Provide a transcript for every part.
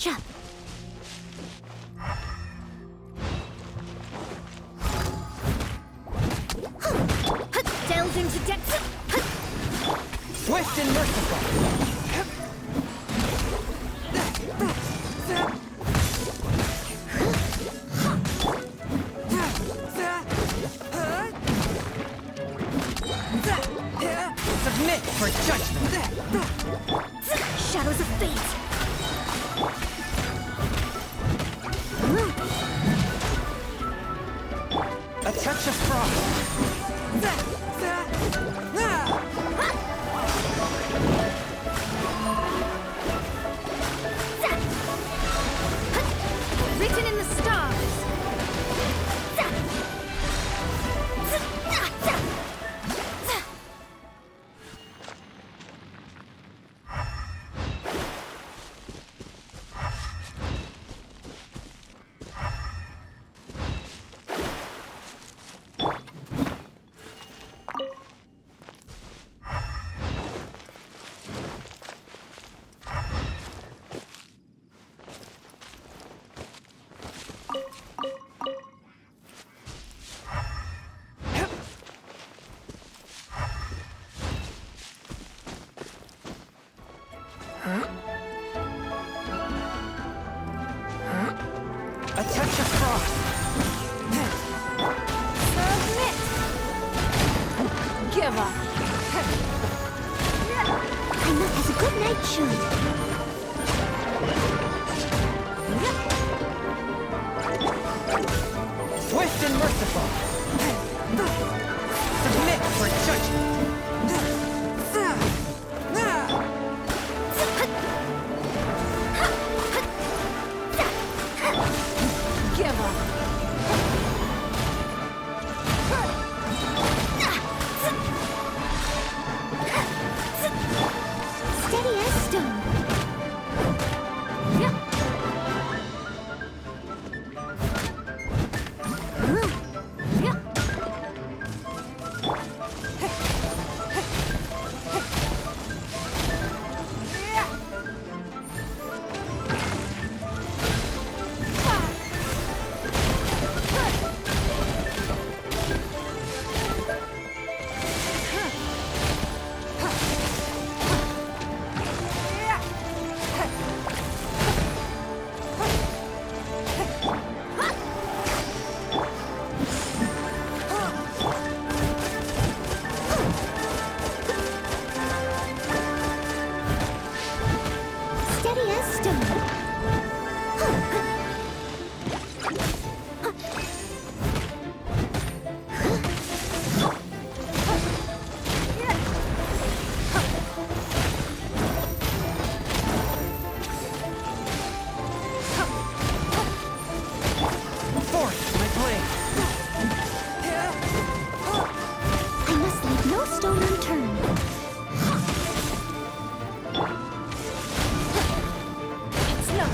catch up. Delve into depths. Swift and merciful. Submit for judgment. Shadows of fate. A touch of frost. Written in the stars. A touch of frost. Submit. Give up. I know has a good night tune. Swift and merciful. Submit for judgment. Give up. Steady as stone. Steady as stone. Force my blade. I must leave no stone unturned. It's no.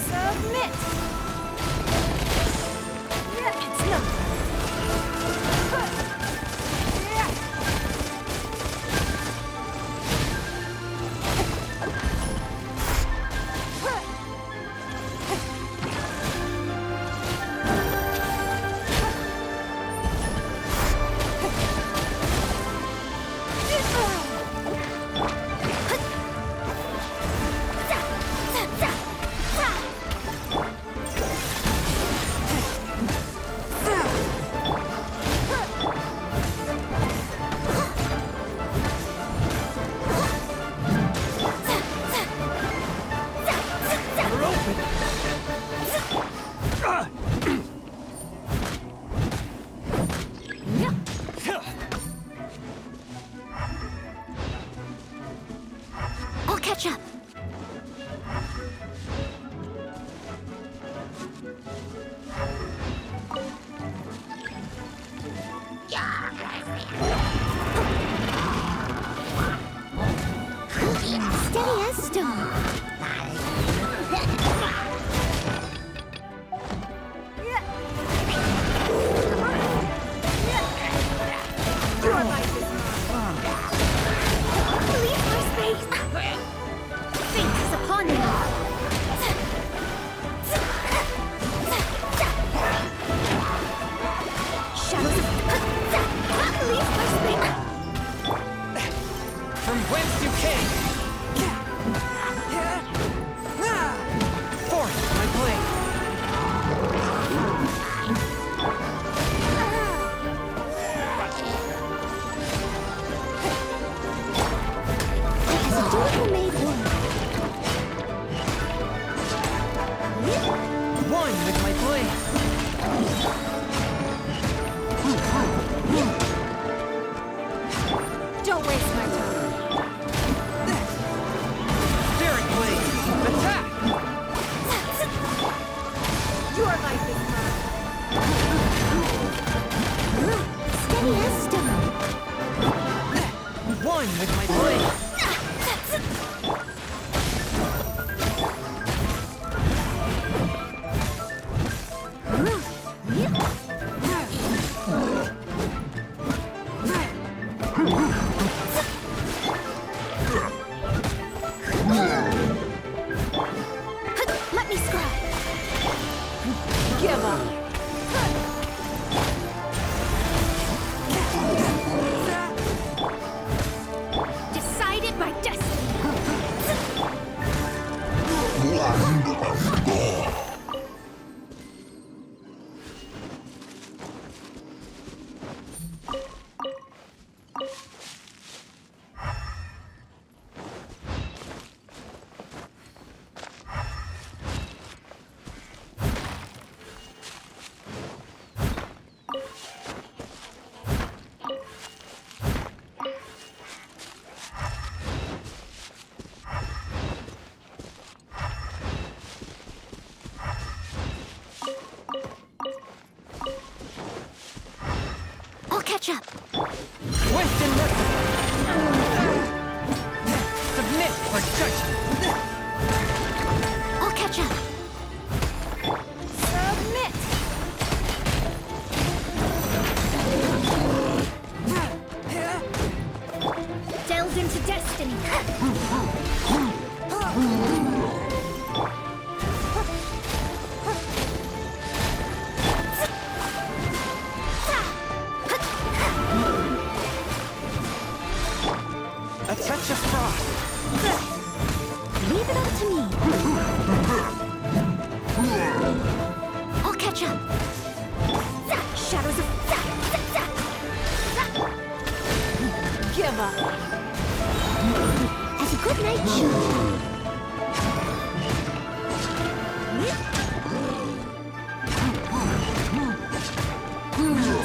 Submit. It's no. We're open. I'll catch up. Steady as stone. Forth, my blade. As a dutiful maid woman. One with my blade. Don't waste my time. Spirit blade. Attack! Your life is mine. Steady as stone. One with my blade. Let me scry. Give up. Decided by destiny. I'll catch up. Swift and merciful. Submit for judgment. I'll catch up. Submit. Delve into destiny. A touch of frost. Leave it all to me. I'll catch up. Shadows of... Give up. As a good night should.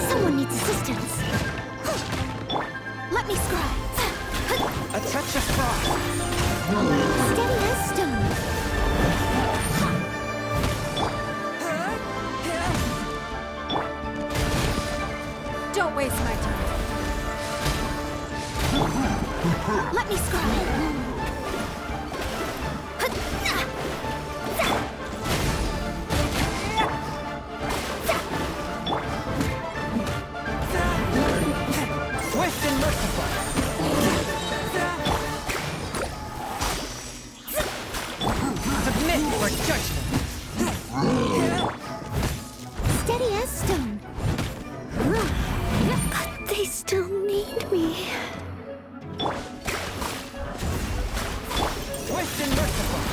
Someone needs assistance. Let me scry. A touch of frost. Steady as stone. Don't waste my time. Let me scry. Swift and merciful. Submit for judgment. Steady as stone. But they still need me. Swift and merciful.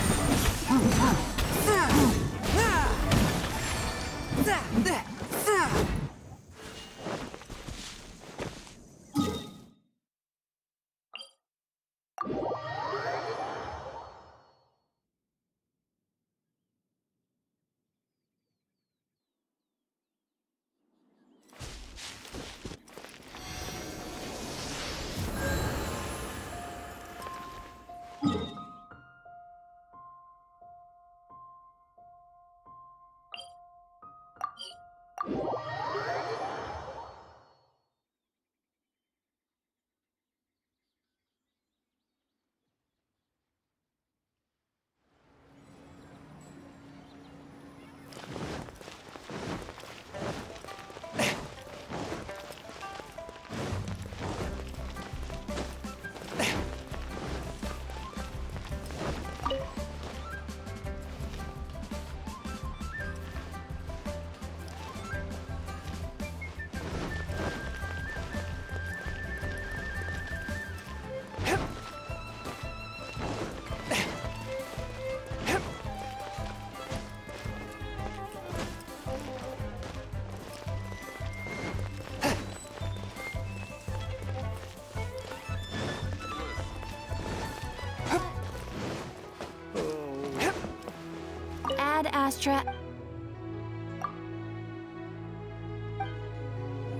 last try.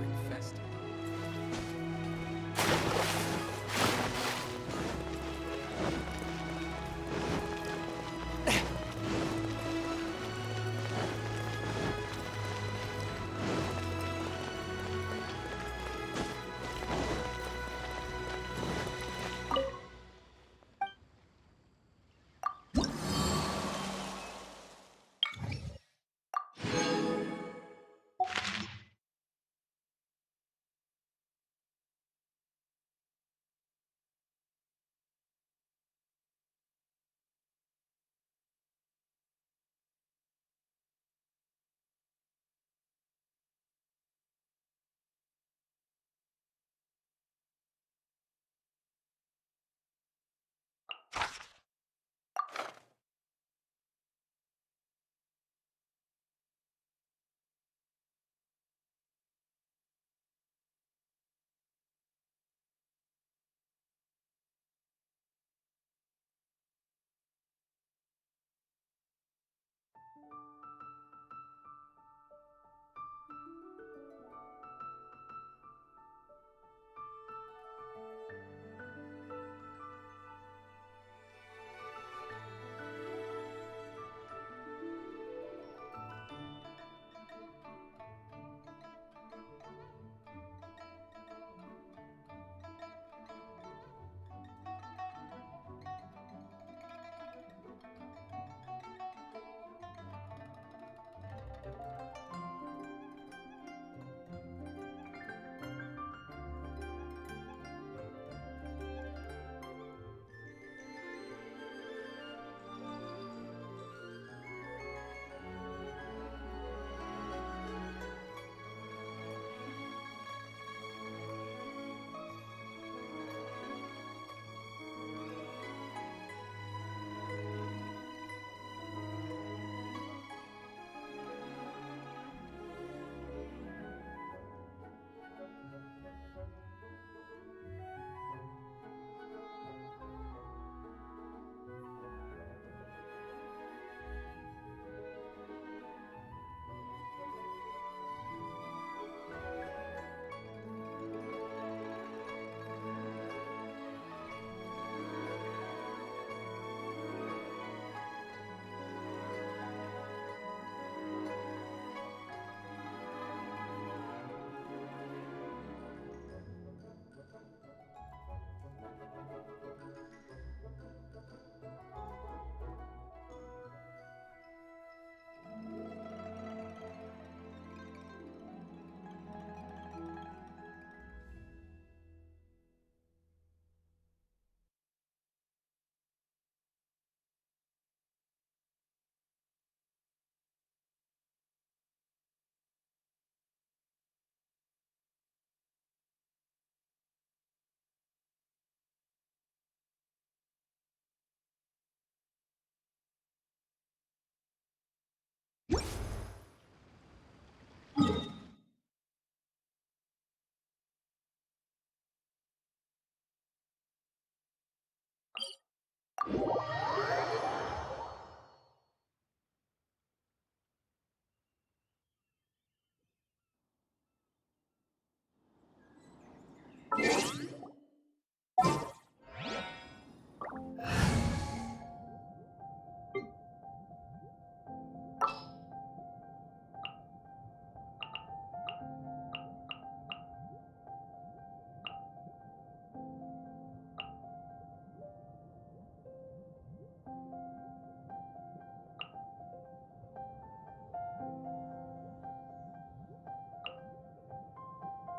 Infested.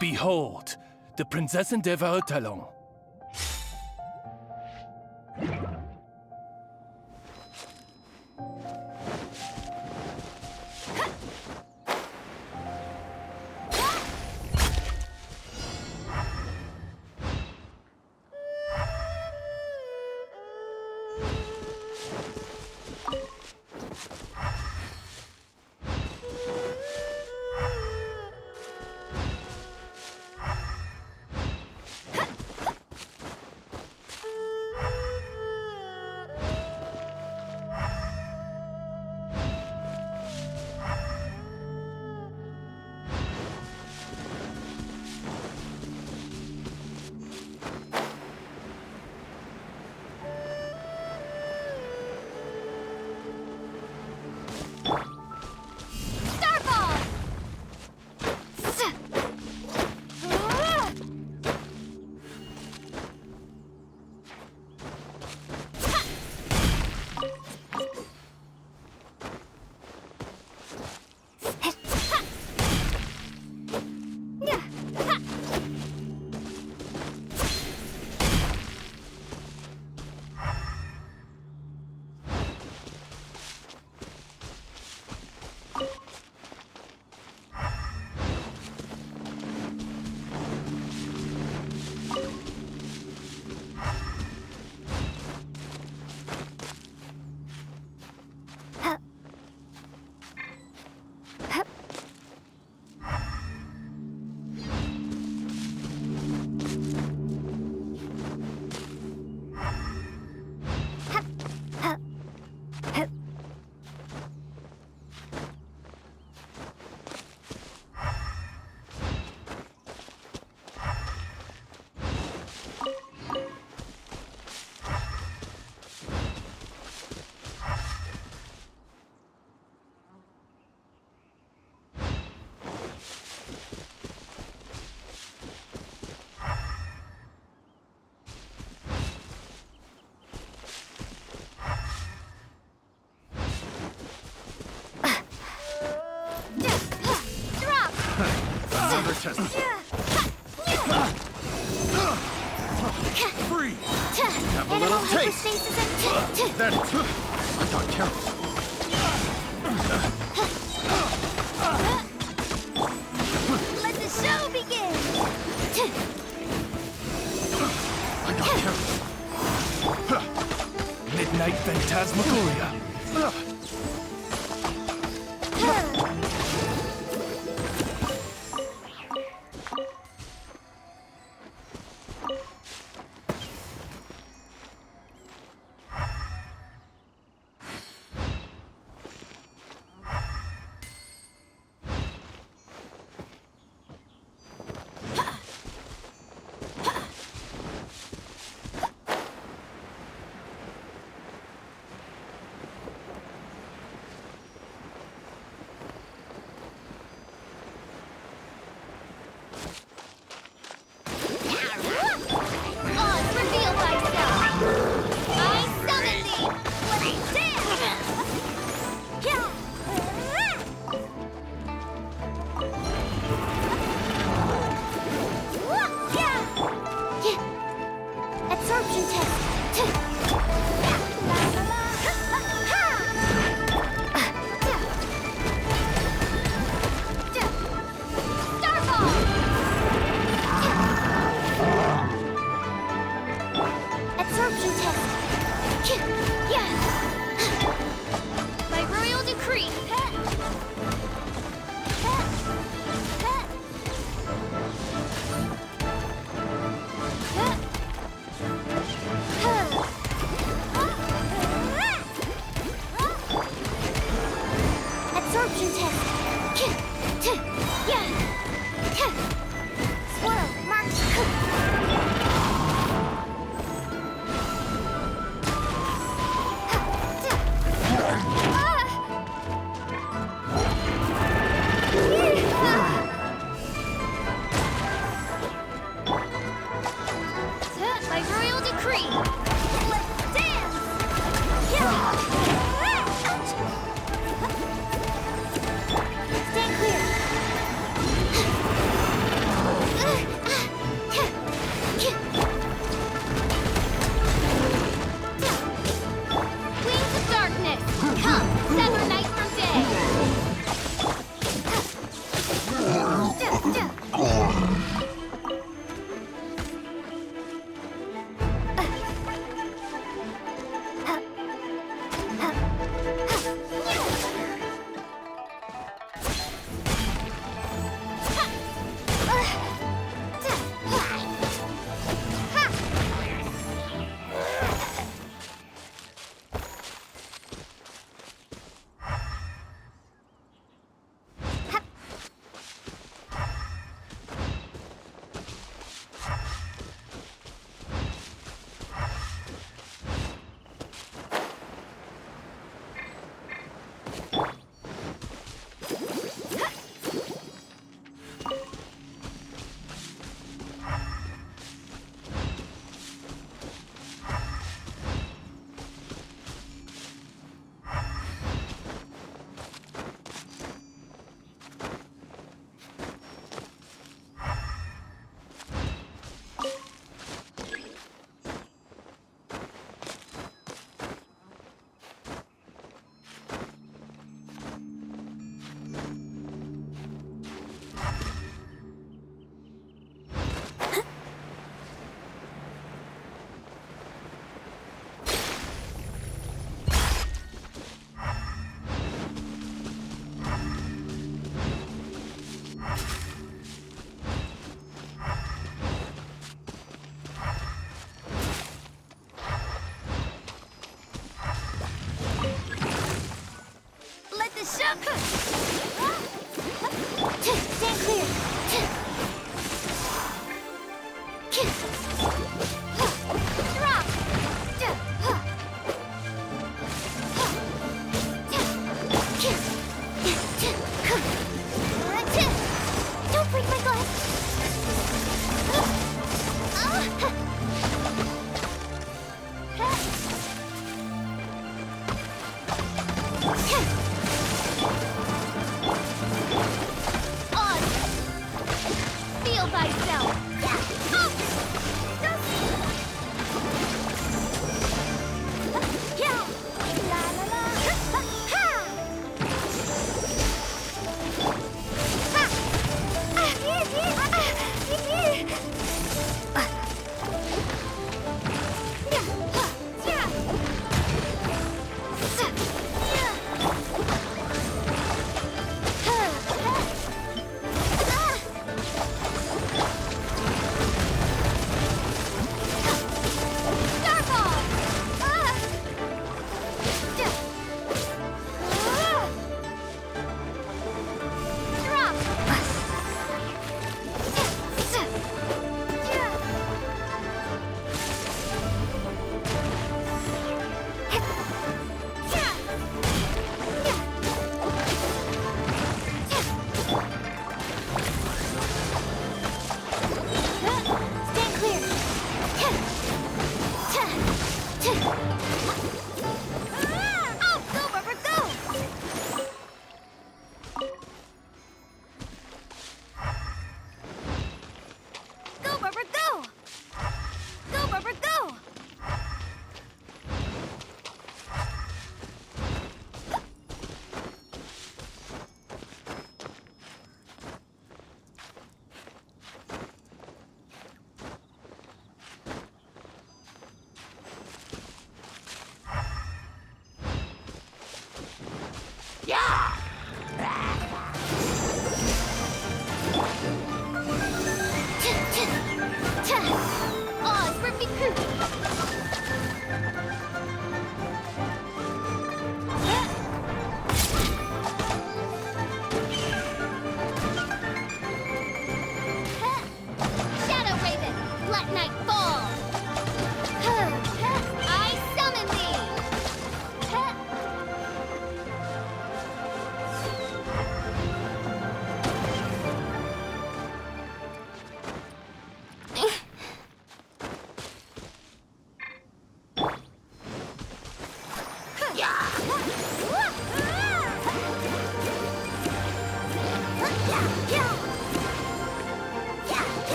Behold, the Prinzessin der Verurteilung. test. Free. Have a little taste. Then I got careful. Let the show begin! I got careful. Midnight Phantasmagoria. Stand clear. Drop. Don't break my glass.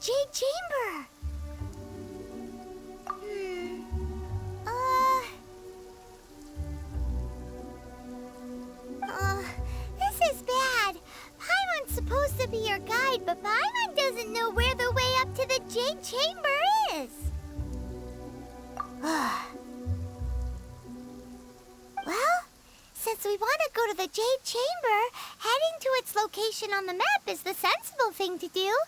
Jade Chamber. This is bad. Paimon's supposed to be your guide, but Paimon doesn't know where the way up to the Jade Chamber is. Well, since we want to go to the Jade Chamber, heading to its location on the map is the sensible thing to do.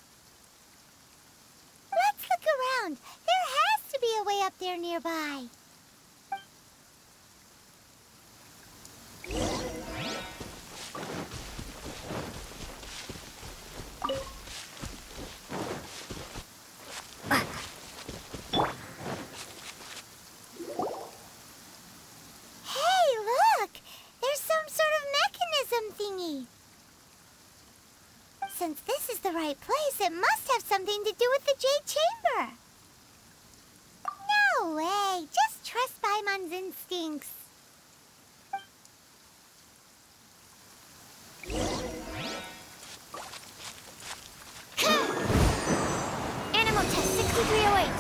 Let's look around. There has to be a way up there nearby. Hey, look! There's some sort of mechanism thingy. Since this is the right place, it must have something to do with the Jade Chamber. No way! Just trust Paimon's instincts. Animal test 6308.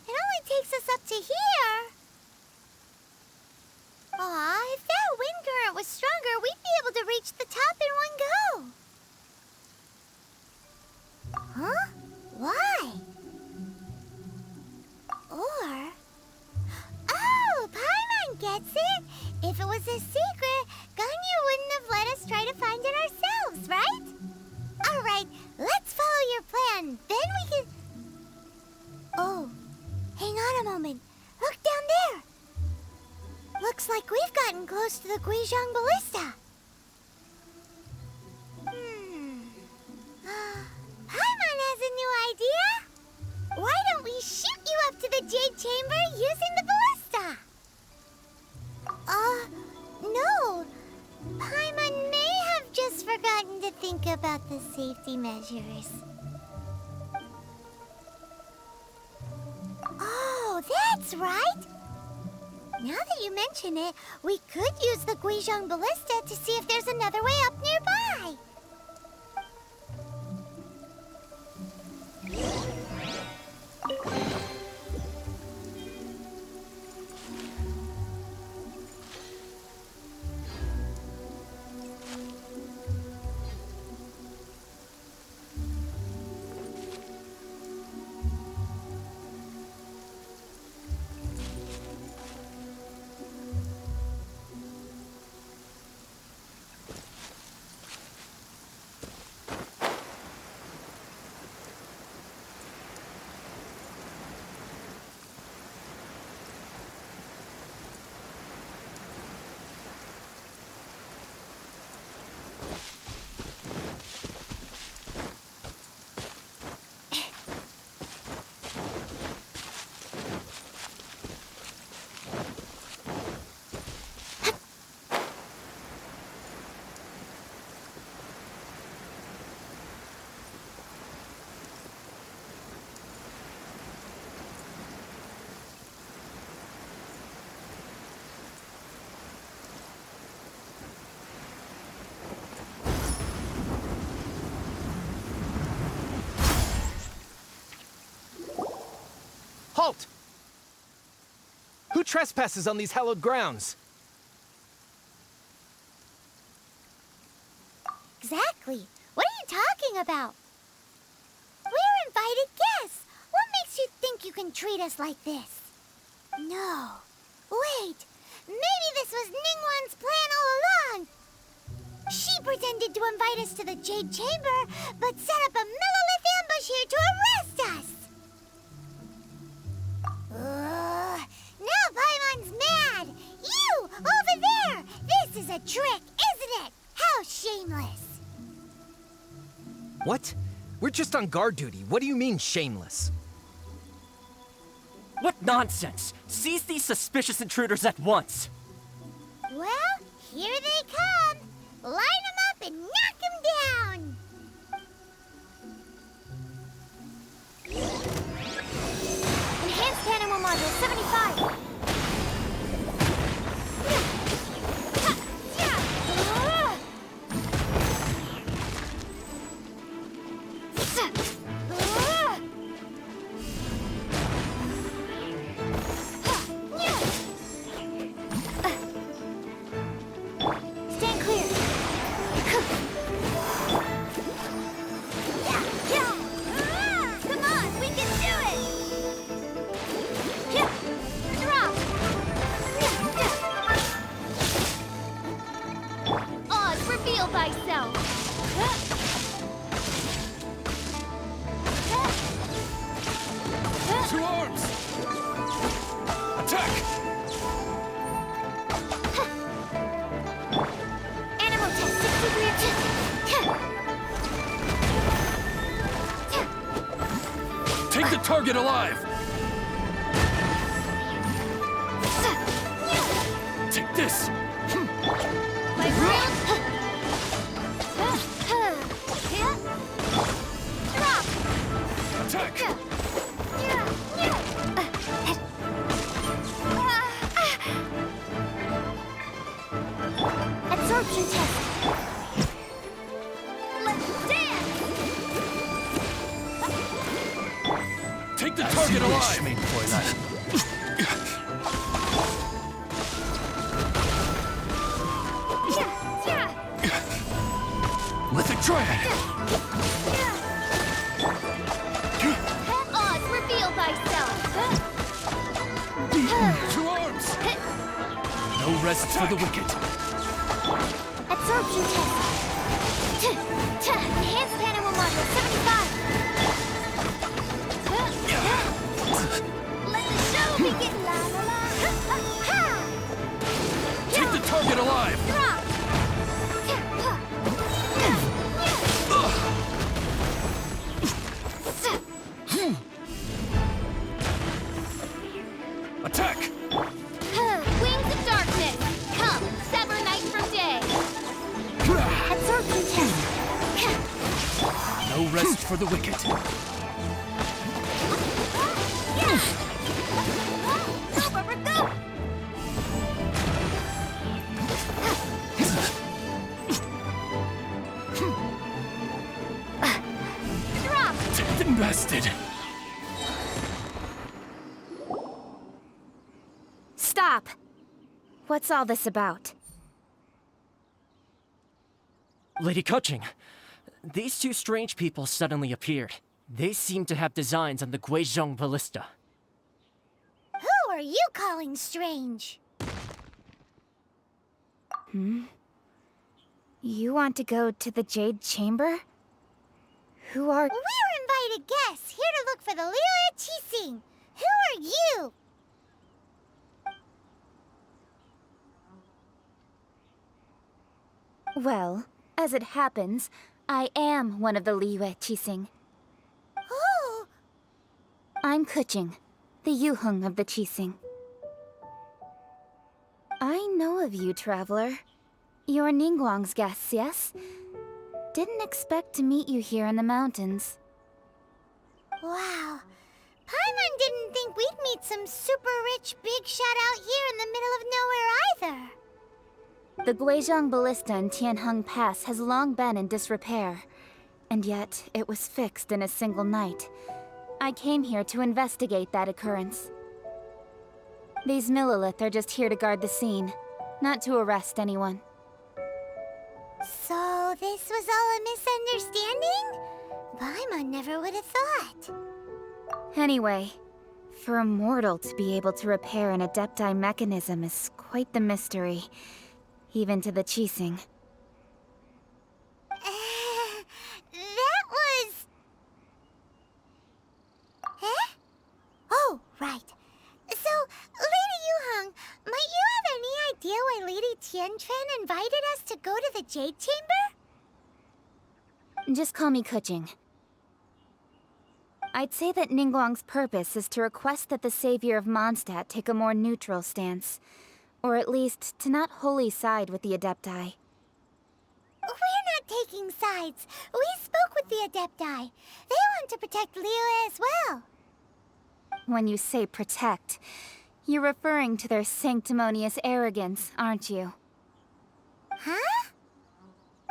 It only takes us up to here. Aw, if that wind current was stronger, we'd be able to reach the top in one go. Huh? Why? Or... Oh, Paimon gets it! If it was a secret, Ganyu wouldn't have let us try to find it ourselves, right? Alright, let's follow your plan. Then we can... Oh, hang on a moment. Look down there. Looks like we've gotten close to the Guizhong Ballista. Paimon has a new idea. Why don't we shoot you up to the Jade Chamber using the ballista? No. Paimon may have just forgotten to think about the safety measures. Oh, that's right. Now that you mention it, we could use the Guizhong Ballista to see if there's another way up nearby. Halt! Who trespasses on these hallowed grounds? Exactly. What are you talking about? We're invited guests. What makes you think you can treat us like this? No. Wait. Maybe this was Ningguang's plan all along. She pretended to invite us to the Jade Chamber, but set up a millilith ambush here to arrest us. Now Paimon's mad! You, over there! This is a trick, isn't it? How shameless! What? We're just on guard duty. What do you mean, shameless? What nonsense! Seize these suspicious intruders at once! Well, here they come! Line them up and knock them down! Enhanced animal module 75! the target alive! Take this! My real... Drop! Attack! Absorption test. Let's dance! Take the target alive! Let the triad! Odds reveal thyself. Two arms! No rest for the wicked. Absorption test. Enhanced animal module 75. Let the show begin. La la la. Ha! Take the target alive! Drop. Attack! Wings of darkness. Come, sever night from day. Absorption test. No rest for the wicked. Go, Barbara, go! Drop! Invested. Stop! What's all this about? Lady Kuching, these two strange people suddenly appeared. They seem to have designs on the Guizhong ballista. Who are you calling strange? You want to go to the Jade Chamber? Who are... We're invited guests here to look for the Liu Qixing. Who are you? Well, as it happens, I am one of the Liu Qixing. Oh, I'm Kuching, the Yuheng of the Qixing. I know of you, traveler. You're Ningguang's guests, yes? Didn't expect to meet you here in the mountains. wow. Paimon didn't think we'd meet some super rich big shot out here in the middle of nowhere either. The Guizhong ballista in Tianheng Pass has long been in disrepair, and yet it was fixed in a single night. I came here to investigate that occurrence. These Millilith are just here to guard the scene, not to arrest anyone. So this was all a misunderstanding? Paimon never would have thought. Anyway, for a mortal to be able to repair an Adepti mechanism is quite the mystery, even to the Qixing. That was... Huh? Oh, right. So, Lady Yuheng, might you have any idea why Lady Tianquan invited us to go to the Jade Chamber? Just call me Kuching. I'd say that Ningguang's purpose is to request that the savior of Mondstadt take a more neutral stance. Or at least, to not wholly side with the Adepti. We're not taking sides. We spoke with the Adepti. They want to protect Liu as well. When you say protect, you're referring to their sanctimonious arrogance, aren't you? Huh?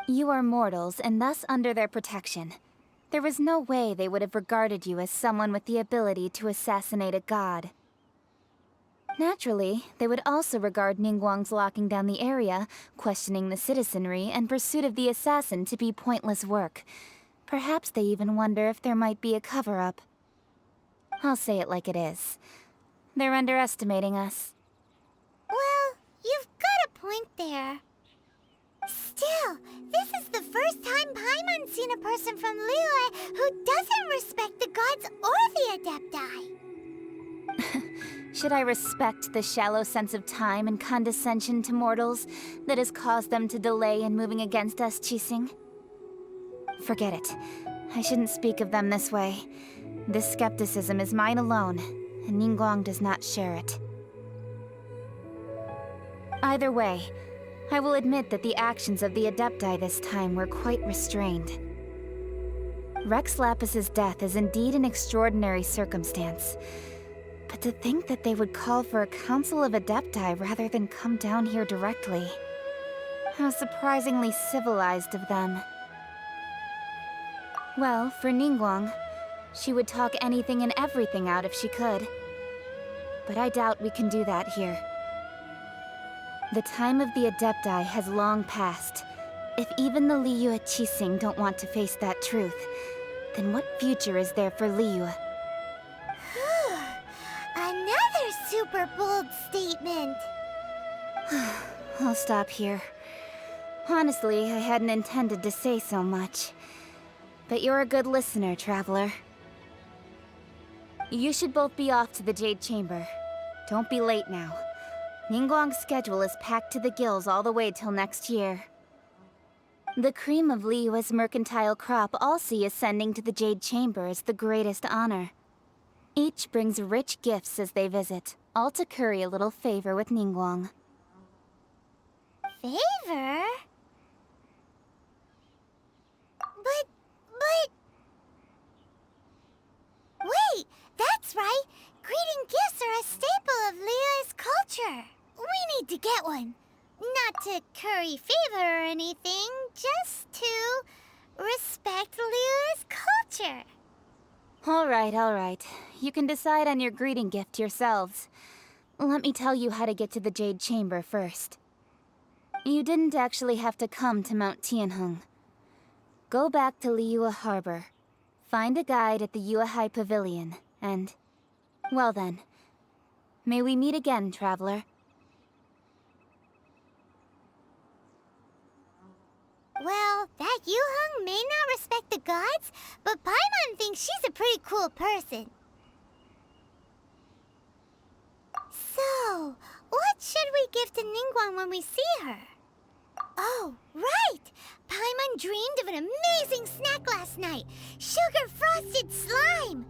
You are mortals, and thus under their protection. There was no way they would have regarded you as someone with the ability to assassinate a god. Naturally, they would also regard Ningguang's locking down the area, questioning the citizenry, and pursuit of the assassin to be pointless work. Perhaps they even wonder if there might be a cover-up. I'll say it like it is. They're underestimating us. Well, you've got a point there. Still, this is the first time Paimon's seen a person from Liyue who doesn't respect the gods or the Adepti. Should I respect the shallow sense of time and condescension to mortals that has caused them to delay in moving against us, Qixing? Forget it. I shouldn't speak of them this way. This skepticism is mine alone, and Ningguang does not share it. Either way, I will admit that the actions of the Adepti this time were quite restrained. Rex Lapis's death is indeed an extraordinary circumstance, but to think that they would call for a council of Adepti rather than come down here directly. How surprisingly civilized of them. Well, for Ningguang, she would talk anything and everything out if she could. But I doubt we can do that here. The time of the Adepti has long passed. If even the Liyue Qixing don't want to face that truth, then what future is there for Liyue? Another super bold statement. I'll stop here. Honestly, I hadn't intended to say so much. But you're a good listener, Traveler. You should both be off to the Jade Chamber. Don't be late now. Ningguang's schedule is packed to the gills all the way till next year. The cream of Liyue's mercantile crop all see ascending to the Jade Chamber as the greatest honor. Each brings rich gifts as they visit, all to curry a little favor with Ningguang. Favor? But... Wait, that's right! Greeting gifts are a staple of Liyue's culture. We need to get one. Not to curry favor or anything, just to respect Liyue's culture. Alright. You can decide on your greeting gift yourselves. Let me tell you how to get to the Jade Chamber first. You didn't actually have to come to Mount Tianheng. Go back to Liyue Harbor. Find a guide at the Yuehai Pavilion, and... well then. May we meet again, Traveler. Well, that Yuheng may not respect the gods, but Paimon thinks she's a pretty cool person. So, what should we give to Ningguang when we see her? Oh, right! Paimon dreamed of an amazing snack last night! Sugar-frosted slime!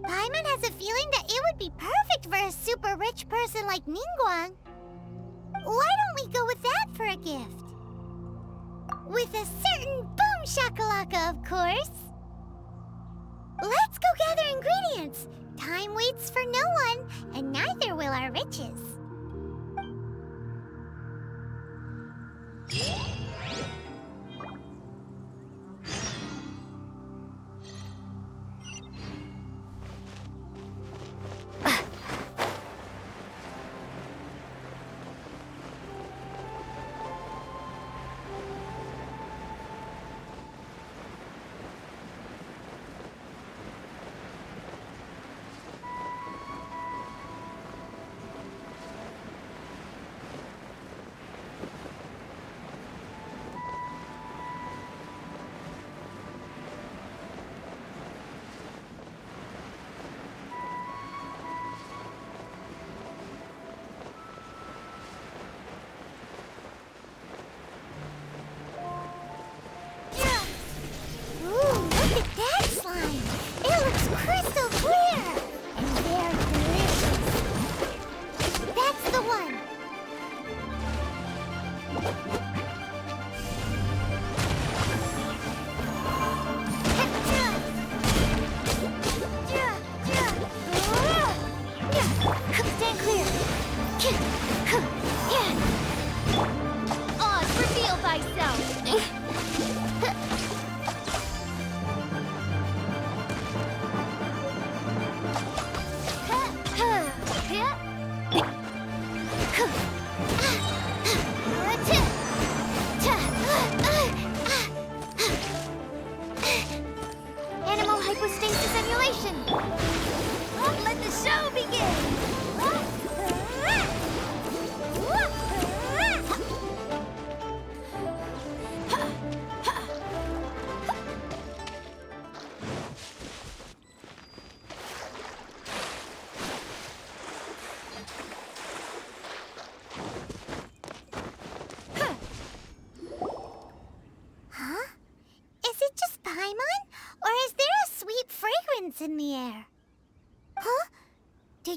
Paimon has a feeling that it would be perfect for a super rich person like Ningguang. Why don't we go with that for a gift? With a certain boom shakalaka, of course! Let's go gather ingredients! Time waits for no one, and neither will our riches.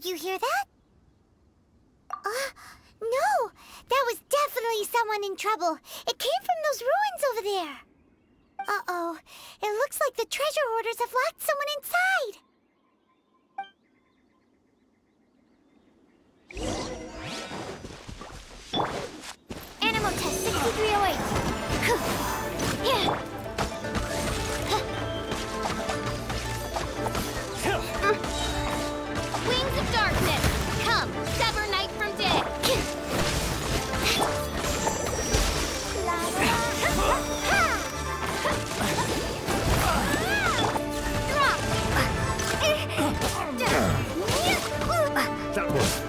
Did you hear that? No! That was definitely someone in trouble. It came from those ruins over there. Uh-oh. It looks like the treasure hoarders have locked someone inside. Animal test 6308. Yeah. Wings of darkness. Come, sever night from day. That was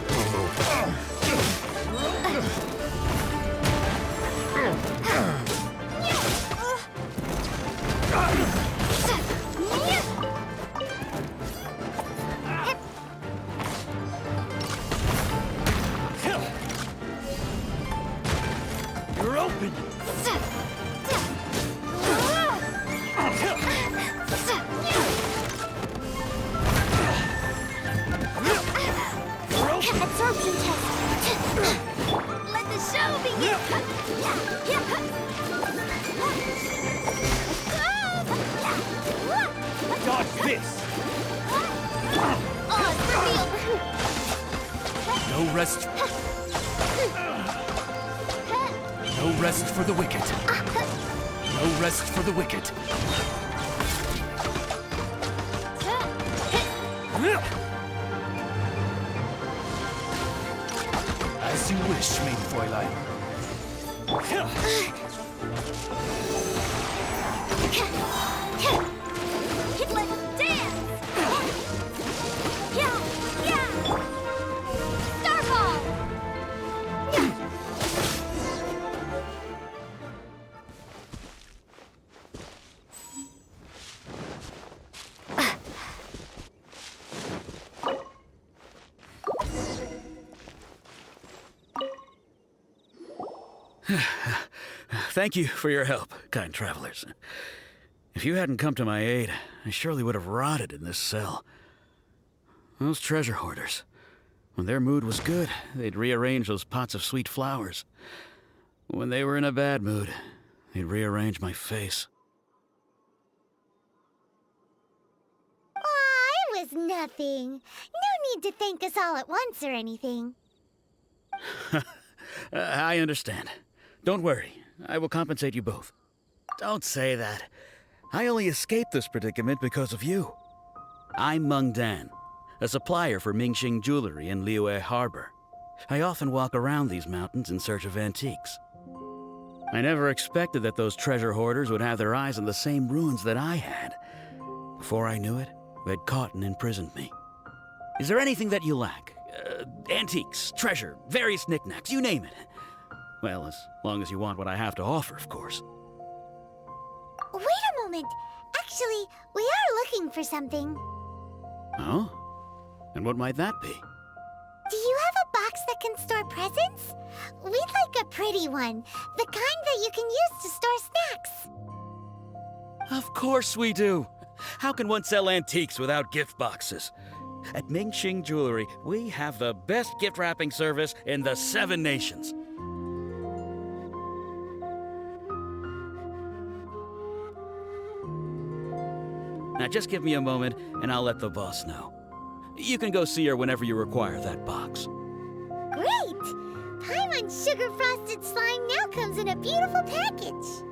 You're open! Absorption test. Let the show begin. Dodge this! Odds revealed. No rest. No rest for the wicked. No rest for the wicked. As you wish, mein Fräulein. Let's dance. Yeah. Starball. Thank you for your help, kind travelers. If you hadn't come to my aid, I surely would have rotted in this cell. Those treasure hoarders, when their mood was good, they'd rearrange those pots of sweet flowers. When they were in a bad mood, they'd rearrange my face. Aw, it was nothing. No need to thank us all at once or anything. I understand. Don't worry. I will compensate you both. Don't say that. I only escaped this predicament because of you. I'm Meng Dan, a supplier for Mingxing jewelry in Liyue Harbor. I often walk around these mountains in search of antiques. I never expected that those treasure hoarders would have their eyes on the same ruins that I had. Before I knew it, they'd caught and imprisoned me. Is there anything that you lack? Antiques, treasure, various knickknacks, you name it. Well, as long as you want what I have to offer, of course. Wait a moment. Actually, we are looking for something. Oh? And what might that be? Do you have a box that can store presents? We'd like a pretty one. The kind that you can use to store snacks. Of course we do. How can one sell antiques without gift boxes? At Mingxing Jewelry, we have the best gift wrapping service in the 7 nations. Now just give me a moment, and I'll let the boss know. You can go see her whenever you require that box. Great! Paimon Sugar Frosted Slime now comes in a beautiful package.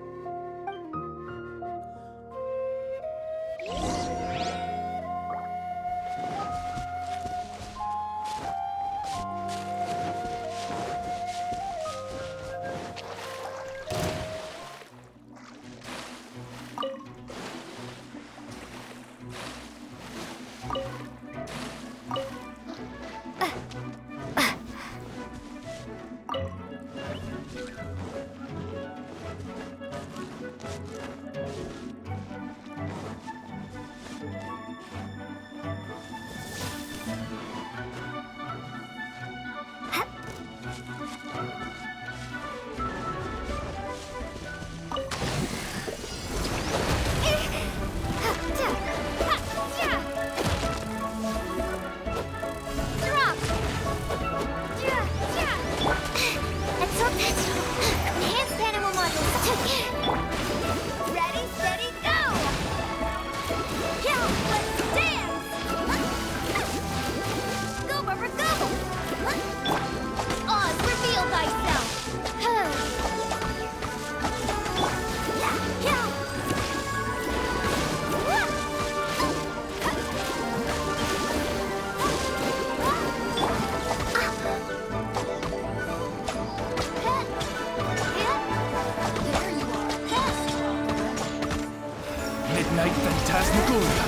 Phantasmagoria.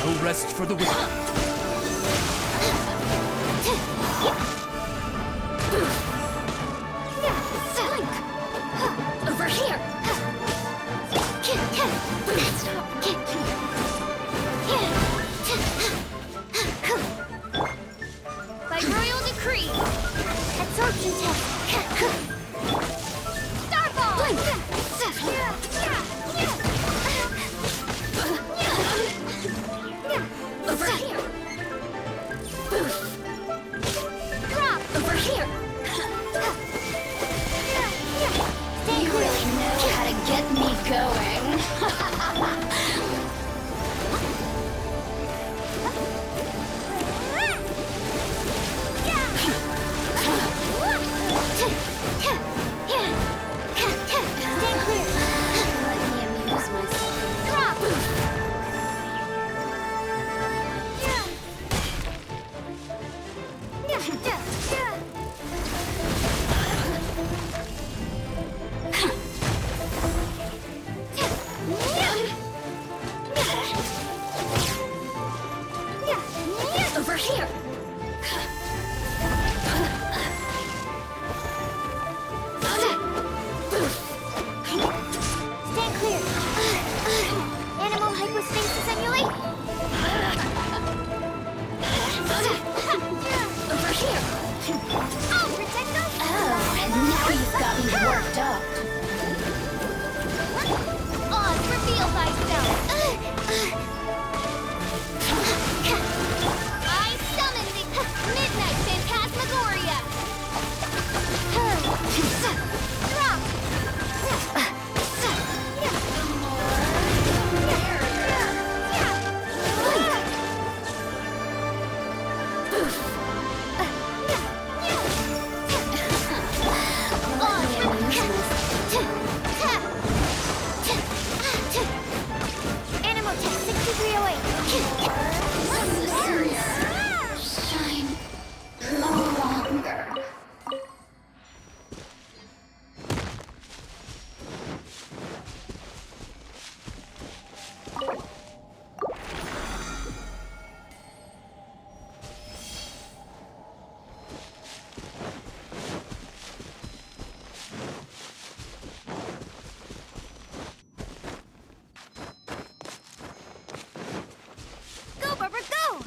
No rest for the wicked. Over here! By royal decree! Absorption test! Starball! Over here! Drop! Over here! You really know how to get me going. Over here! Stand clear! Animal hypostasis emulate! Over here! I'll protect us! Oh, and now you've got me worked up! Oz, reveal thyself! I summon the Midnight Phantasmagoria! Drop! Animal test 6308. Shine no longer. Go, Barbara, go!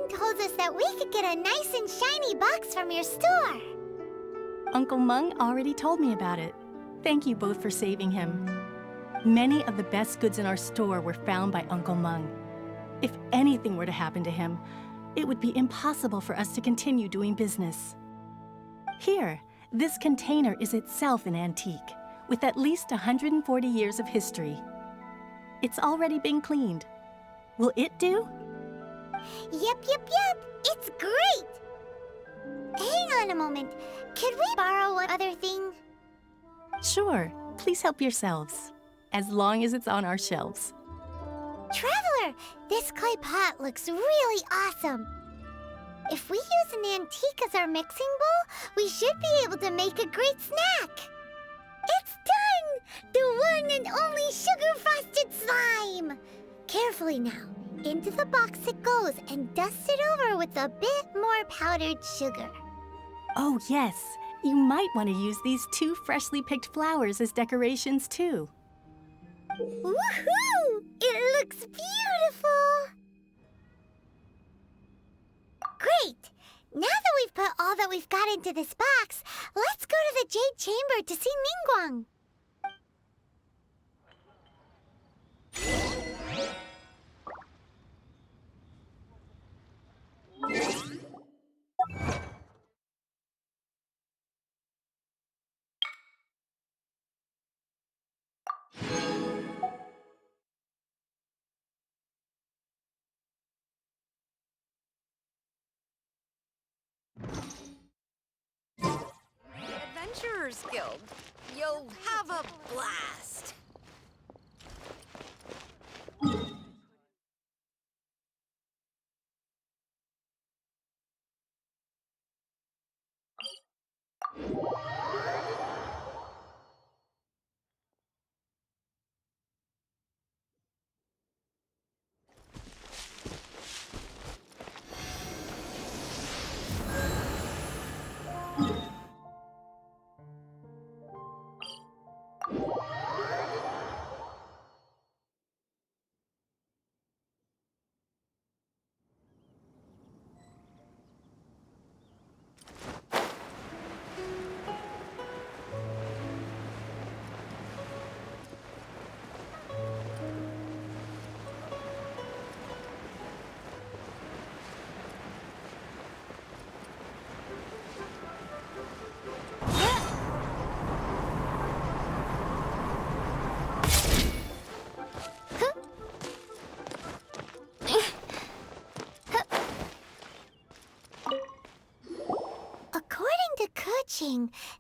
Told us that we could get a nice and shiny box from your store. Uncle Mung already told me about it. Thank you both for saving him. Many of the best goods in our store were found by Uncle Mung. If anything were to happen to him, it would be impossible for us to continue doing business. Here, this container is itself an antique, with at least 140 years of history. It's already been cleaned. Will it do? Yep. It's great! Hang on a moment. Could we borrow one other thing? Sure. Please help yourselves, as long as it's on our shelves. Traveler, this clay pot looks really awesome. If we use an antique as our mixing bowl, we should be able to make a great snack. It's done! The one and only sugar-frosted slime! Carefully now. Into the box it goes and dust it over with a bit more powdered sugar. Oh, yes. You might want to use these 2 freshly picked flowers as decorations, too. Woohoo! It looks beautiful! Great! Now that we've put all that we've got into this box, let's go to the Jade Chamber to see Ningguang. Adventurers Guild. You'll have a blast.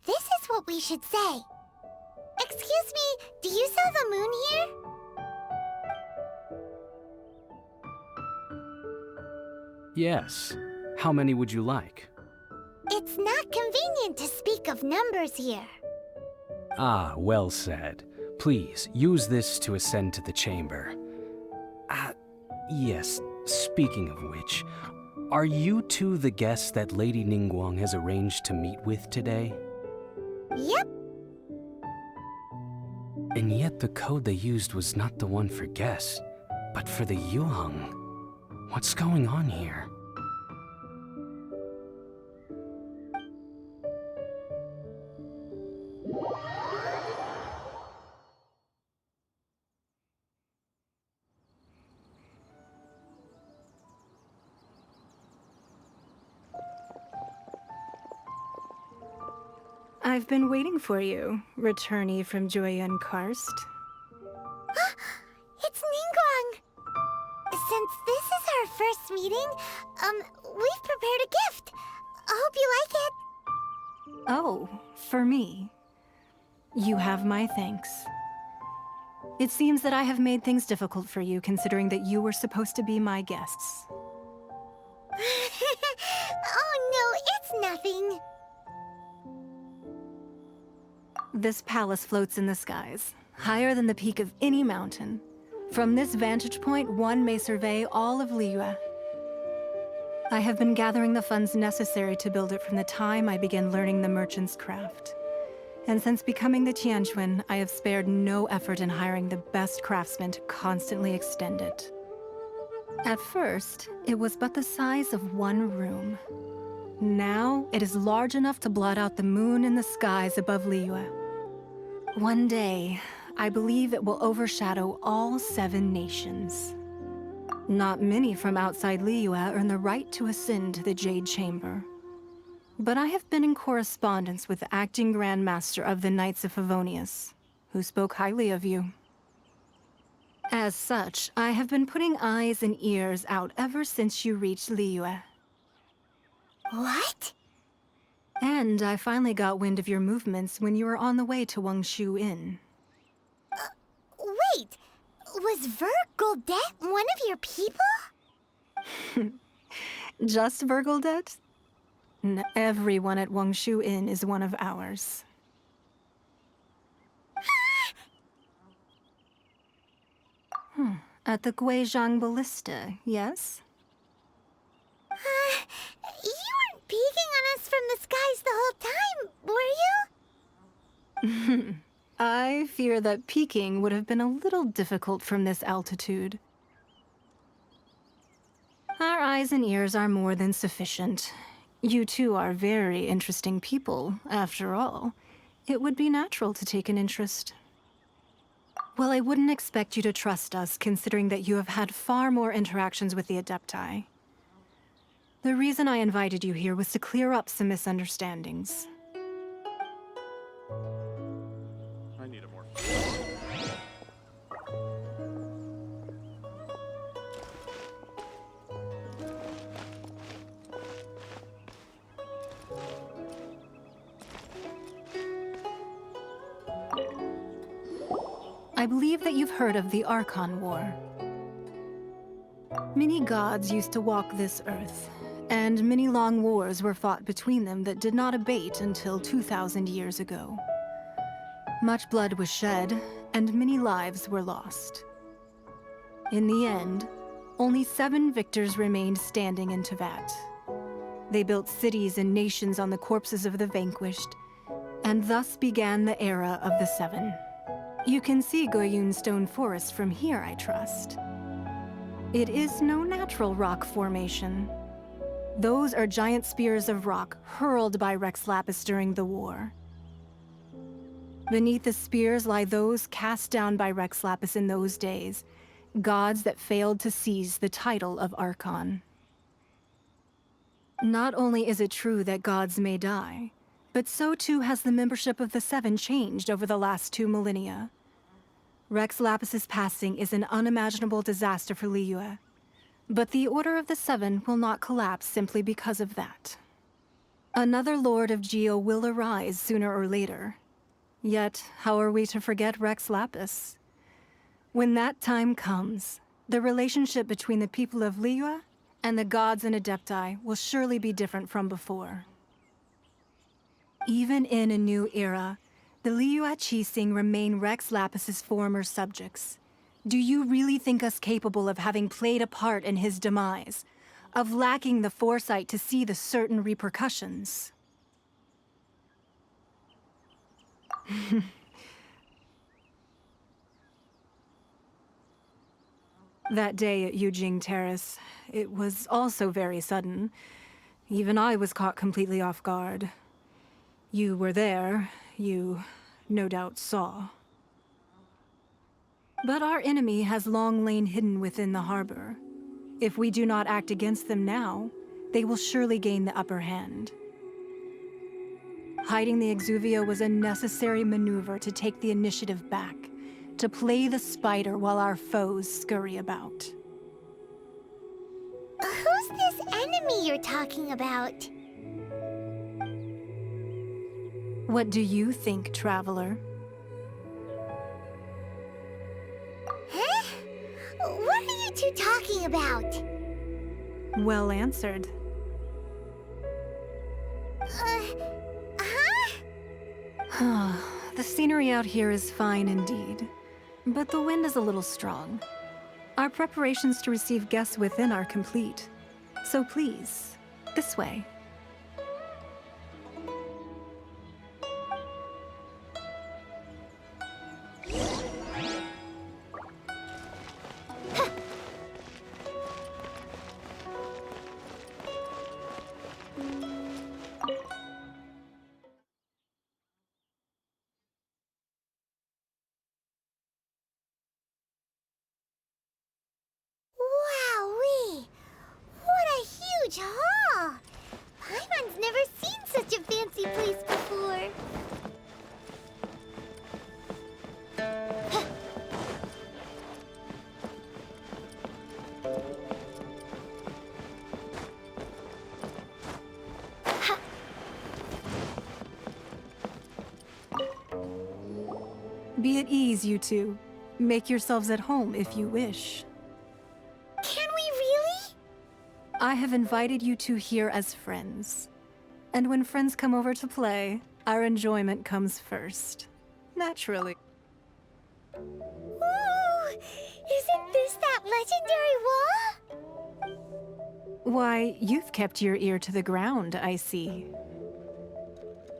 This is what we should say. Excuse me, do you saw the moon here? Yes. How many would you like? It's not convenient to speak of numbers here. Ah, well said. Please, use this to ascend to the chamber. Yes, speaking of which, are you two the guests that Lady Ningguang has arranged to meet with today? Yep. And yet the code they used was not the one for guests, but for the Yuheng. What's going on here? I've been waiting for you, returnee from Joyun Karst. It's Ningguang! Since this is our first meeting, we've prepared a gift. I hope you like it. Oh, for me. You have my thanks. It seems that I have made things difficult for you, considering that you were supposed to be my guests. Oh no, it's nothing. This palace floats in the skies, higher than the peak of any mountain. From this vantage point, one may survey all of Liyue. I have been gathering the funds necessary to build it from the time I began learning the merchant's craft. And since becoming the Tianquan, I have spared no effort in hiring the best craftsmen to constantly extend it. At first, it was but the size of one room. Now, it is large enough to blot out the moon in the skies above Liyue. One day, I believe it will overshadow all 7 nations. Not many from outside Liyue earn the right to ascend to the Jade Chamber. But I have been in correspondence with the acting Grand Master of the Knights of Favonius, who spoke highly of you. As such, I have been putting eyes and ears out ever since you reached Liyue. What? And I finally got wind of your movements when you were on the way to Wangshu Inn. Wait! Was Vergoldet one of your people? Just Vergoldet? Everyone at Wangshu Inn is one of ours. At the Guizhang Ballista, yes? You weren't peeking on us from the skies the whole time, were you? I fear that peeking would have been a little difficult from this altitude. Our eyes and ears are more than sufficient. You two are very interesting people, after all. It would be natural to take an interest. Well, I wouldn't expect you to trust us, considering that you have had far more interactions with the Adepti. The reason I invited you here was to clear up some misunderstandings. I need a more. I believe that you've heard of the Archon War. Many gods used to walk this earth, and many long wars were fought between them that did not abate until 2,000 years ago. Much blood was shed, and many lives were lost. In the end, only 7 victors remained standing in Teyvat. They built cities and nations on the corpses of the vanquished, and thus began the era of the 7. You can see Goyun Stone Forest from here, I trust. It is no natural rock formation. Those are giant spears of rock hurled by Rex Lapis during the war. Beneath the spears lie those cast down by Rex Lapis in those days, gods that failed to seize the title of Archon. Not only is it true that gods may die, but so too has the membership of the 7 changed over the last 2 millennia. Rex Lapis's passing is an unimaginable disaster for Liyue, but the Order of the 7 will not collapse simply because of that. Another Lord of Geo will arise sooner or later. Yet, how are we to forget Rex Lapis? When that time comes, the relationship between the people of Liyue and the gods and Adepti will surely be different from before. Even in a new era, the Liyue Qixing remain Rex Lapis's former subjects. Do you really think us capable of having played a part in his demise? Of lacking the foresight to see the certain repercussions? That day at Yujing Terrace, it was also very sudden. Even I was caught completely off guard. You were there, you no doubt saw. But our enemy has long lain hidden within the harbor. If we do not act against them now, they will surely gain the upper hand. Hiding the Exuvio was a necessary maneuver to take the initiative back, to play the spider while our foes scurry about. Who's this enemy you're talking about? What do you think, Traveler? Huh? What are you two talking about? Well answered. The scenery out here is fine indeed, but the wind is a little strong. Our preparations to receive guests within are complete, so please, this way. Wowee! What a huge hall! Paimon's never seen such a fancy place before. Be at ease, you two. Make yourselves at home if you wish. Can we really? I have invited you two here as friends. And when friends come over to play, our enjoyment comes first. Naturally. Ooh! Isn't this noticed that legendary wall? Why, you've kept your ear to the ground, I see.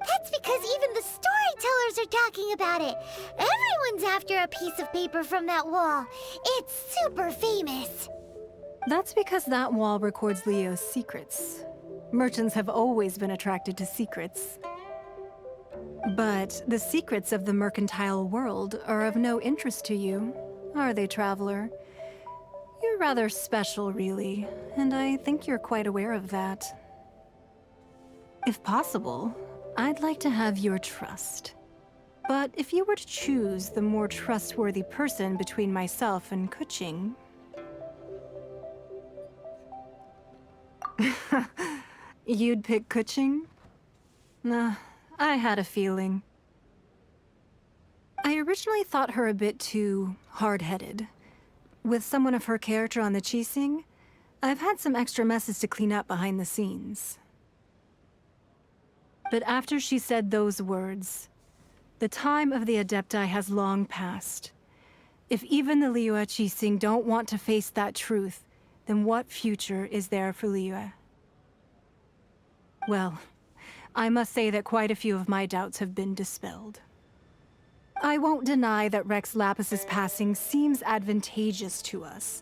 That's because even the storytellers are talking about it. Everyone's after a piece of paper from that wall. It's super famous. That's because that wall records Leo's secrets. Merchants have always been attracted to secrets. But the secrets of the mercantile world are of no interest to you, are they, traveler? You're rather special, really, and I think you're quite aware of that. If possible, I'd like to have your trust. But if you were to choose the more trustworthy person between myself and Kuching... You'd pick Kuching? Nah, I had a feeling. I originally thought her a bit too hard-headed. With someone of her character on the Qixing, I've had some extra messes to clean up behind the scenes. But after she said those words, the time of the Adepti has long passed. If even the Liyue Qixing don't want to face that truth, then what future is there for Liyue? Well, I must say that quite a few of my doubts have been dispelled. I won't deny that Rex Lapis's passing seems advantageous to us.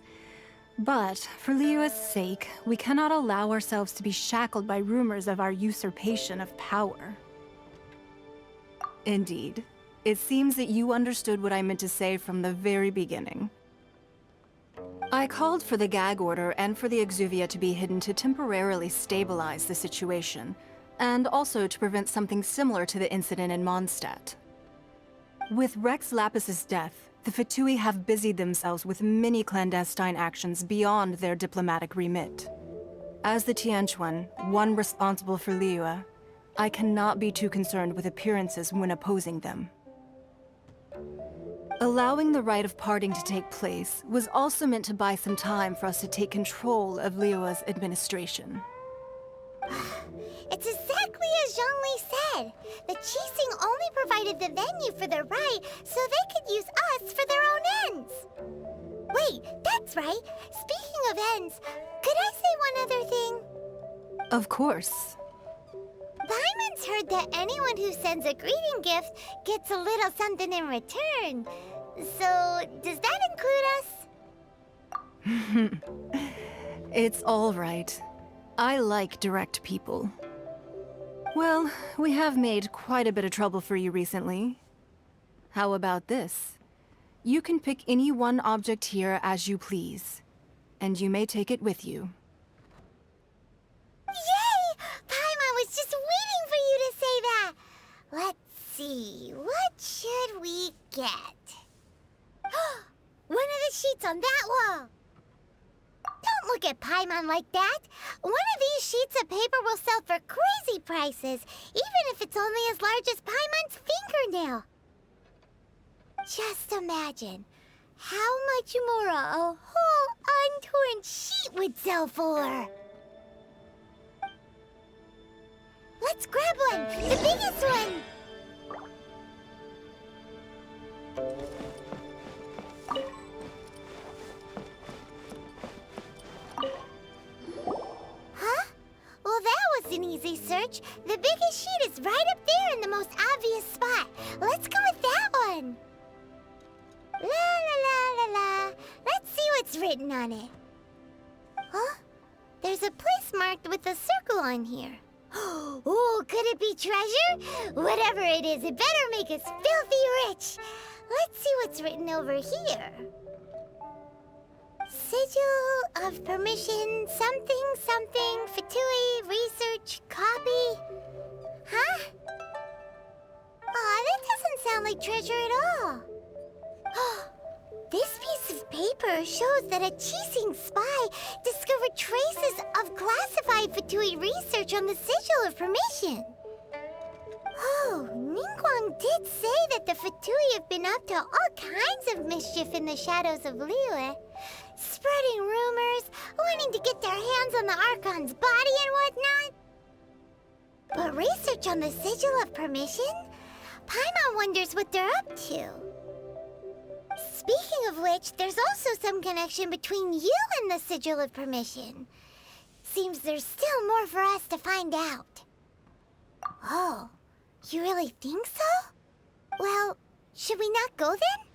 But for Liyue's sake, we cannot allow ourselves to be shackled by rumors of our usurpation of power. Indeed, it seems that you understood what I meant to say from the very beginning. I called for the gag order and for the Exuvia to be hidden to temporarily stabilize the situation, and also to prevent something similar to the incident in Mondstadt. With Rex Lapis's death, the Fatui have busied themselves with many clandestine actions beyond their diplomatic remit. As the Tianquan, one responsible for Liyue, I cannot be too concerned with appearances when opposing them. Allowing the rite of parting to take place was also meant to buy some time for us to take control of Liyue's administration. It's exactly as Zhongli said. The Qixing only provided the venue for the rite so they could use us for their own ends. Wait, that's right. Speaking of ends, could I say one other thing? Of course. Paimon's heard that anyone who sends a greeting gift gets a little something in return. So, does that include us? It's all right. I like direct people. Well, we have made quite a bit of trouble for you recently. How about this? You can pick any one object here as you please, and you may take it with you. Yay! Paimon was just waiting for you to say that! Let's see, what should we get? One of the sheets on that wall! Don't look at Paimon like that! One of these sheets of paper will sell for crazy prices, even if it's only as large as Paimon's fingernail. Just imagine how much more a whole untorn sheet would sell for. Let's grab one! The biggest one! Huh? Well, that was an easy search. The biggest sheet is right up there in the most obvious spot. Let's go with that one. La la la la la. Let's see what's written on it. Huh? There's a place marked with a circle on here. Oh, could it be treasure? Whatever it is, it better make us filthy rich. Let's see what's written over here. Sigil of permission, something, something, Fatui, research, copy. Huh? Aw, that doesn't sound like treasure at all. This piece of paper shows that a Qixing spy discovered traces of classified Fatui research on the Sigil of Permission. Oh, Ningguang did say that the Fatui have been up to all kinds of mischief in the shadows of Liyue, spreading rumors, wanting to get their hands on the Archon's body and whatnot. But research on the Sigil of Permission? Paimon wonders what they're up to. Speaking of which, which, there's also some connection between you and the Sigil of Permission. Seems there's still more for us to find out. Oh, you really think so? Well, should we not go then?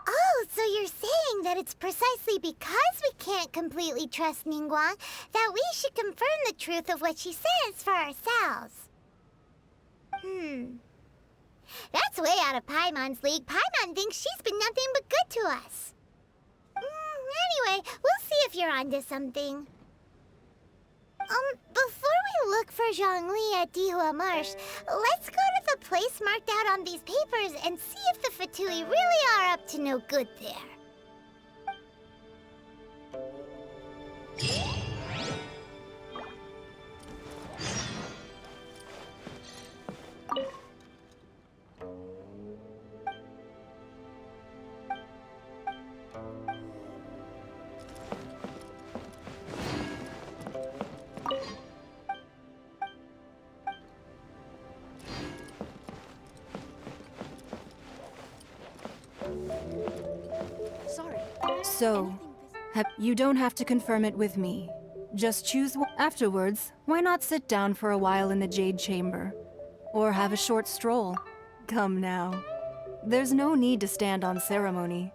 Oh, so you're saying that it's precisely because we can't completely trust Ningguang that we should confirm the truth of what she says for ourselves. That's way out of Paimon's league. Paimon thinks she's been nothing but good to us. Anyway, we'll see if you're onto something. Before we look for Zhongli at Dihua Marsh, let's go to the place marked out on these papers and see if the Fatui really are up to no good there. So, you don't have to confirm it with me. Just choose one. Afterwards, why not sit down for a while in the Jade Chamber? Or have a short stroll? Come now. There's no need to stand on ceremony.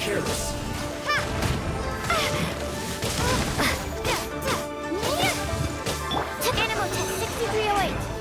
careless. Animal test 6308.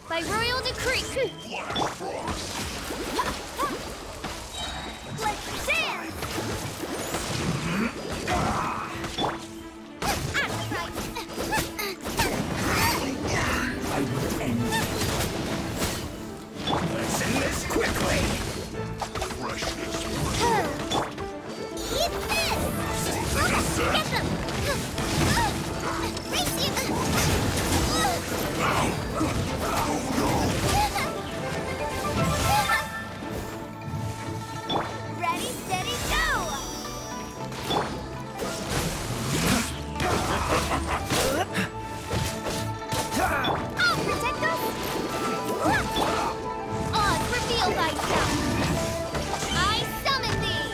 By royal decree. Let's dance! I will end you. Let's end this quickly. Eat this! Get them! Race you! Ready, steady, go! I'll protect us! Odds, reveal thyself! I summon thee!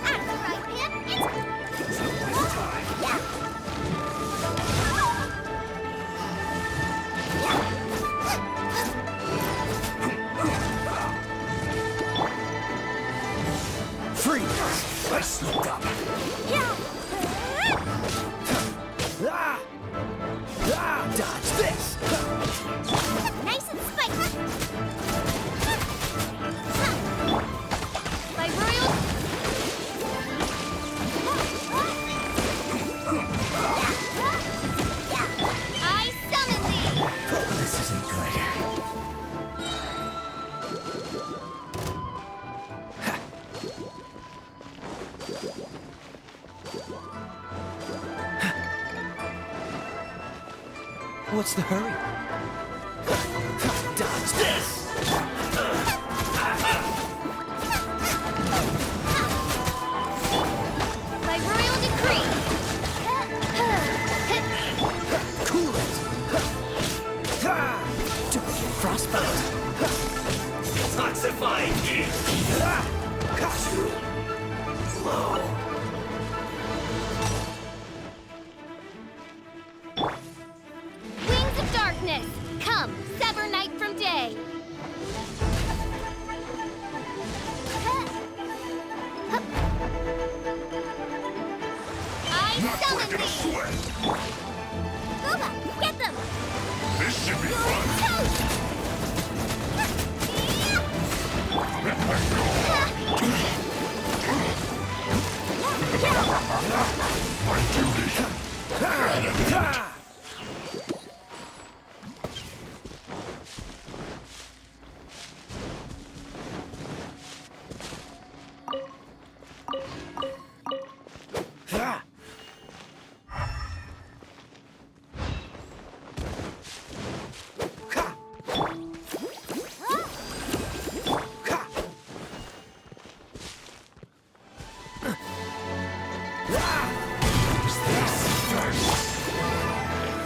At the right hand, it's this! I slipped up. Dodge this! Nice and spiky. My royal. I summon thee. This isn't good. What's the hurry? Dodge this! By royal decree. Cool it! Frostbite! Toxifying heat! Too low. Wings of darkness, come, sever night from day. I summon thee. Booba, get them. This should be fun! My duty!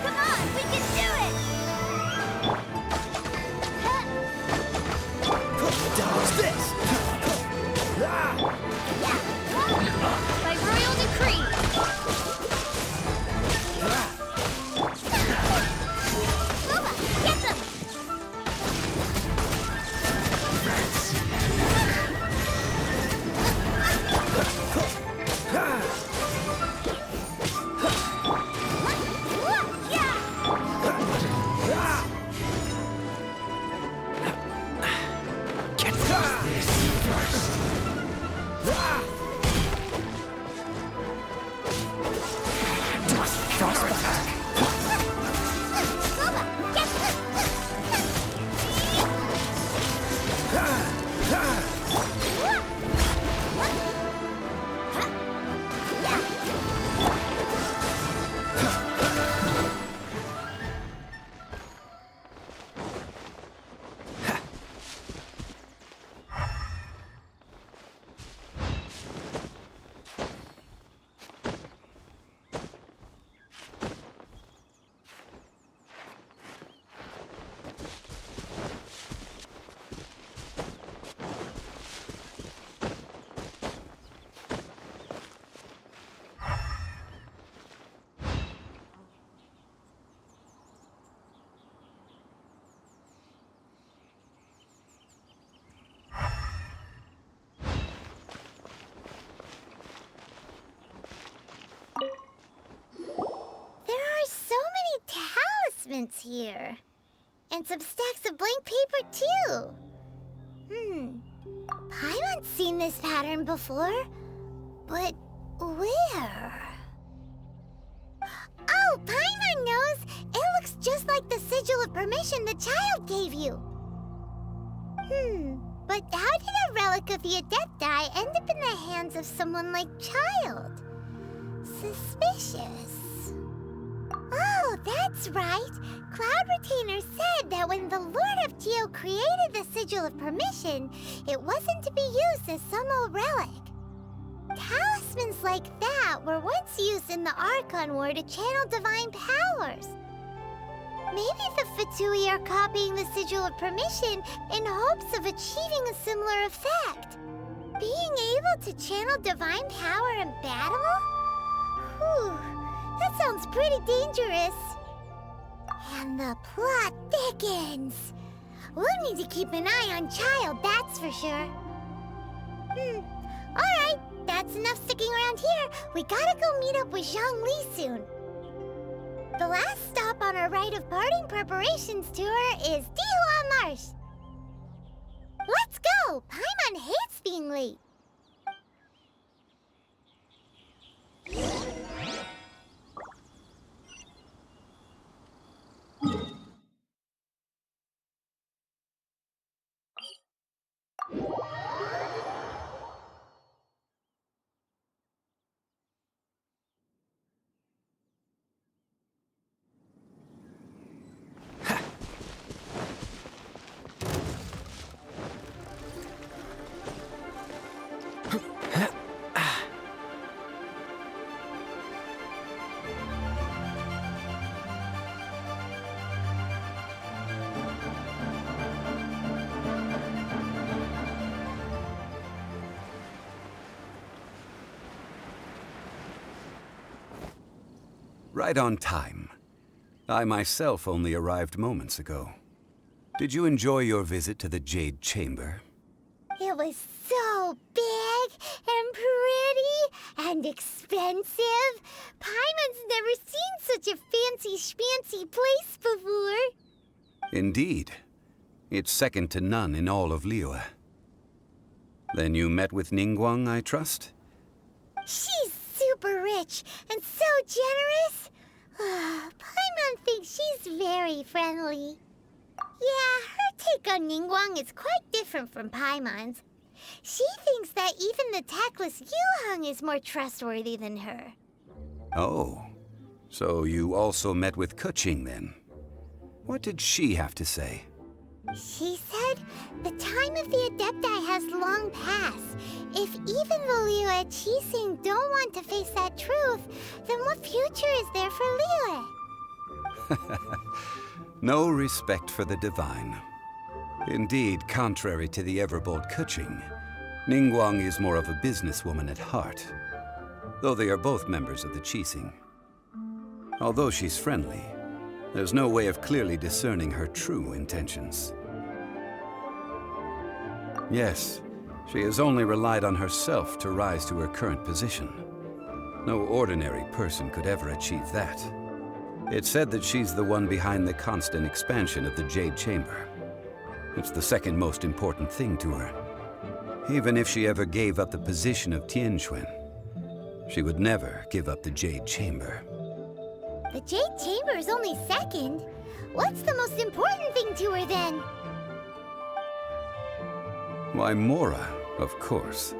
Come on, we can do it. Dodge this! By royal decree. Booba, get them. Talismans here. And some stacks of blank paper, too. Paimon's seen this pattern before. But where? Oh, Paimon knows! It looks just like the sigil of permission the child gave you. But how did a relic of the Adepti end up in the hands of someone like Child? Suspicious. Oh, that's right. Cloud Retainer said that when the Lord of Geo created the Sigil of Permission, it wasn't to be used as some old relic. Talismans like that were once used in the Archon War to channel divine powers. Maybe the Fatui are copying the Sigil of Permission in hopes of achieving a similar effect. Being able to channel divine power in battle? Whew. That sounds pretty dangerous. And the plot thickens. We'll need to keep an eye on Child, that's for sure. Alright, That's enough sticking around here. We gotta go meet up with Zhongli soon. The last stop on our rite of parting preparations tour is Dihua Marsh. Let's go! Paimon hates being late. Right on time. I myself only arrived moments ago. Did you enjoy your visit to the Jade Chamber? It was so big and pretty and expensive. Paimon's never seen such a fancy schmancy place before. Indeed. It's second to none in all of Liyue. Then you met with Ningguang, I trust? She's super rich and so generous. Paimon thinks she's very friendly. Yeah, her take on Ningguang is quite different from Paimon's. She thinks that even the tactless Yuheng is more trustworthy than her. Oh, so you also met with Keqing then? What did she have to say? She said the time of the Adepti has long passed. If even the Liyue Qixing don't want to face that truth, then what future is there for Liyue? No respect for the divine. Indeed, contrary to the ever-bold Keqing, Ningguang is more of a businesswoman at heart, though they are both members of the Qixing. Although she's friendly, there's no way of clearly discerning her true intentions. Yes, she has only relied on herself to rise to her current position. No ordinary person could ever achieve that. It's said that she's the one behind the constant expansion of the Jade Chamber. It's the second most important thing to her. Even if she ever gave up the position of Tianquan, she would never give up the Jade Chamber. The Jade Chamber is only second. What's the most important thing to her then? Why, Mora, of course.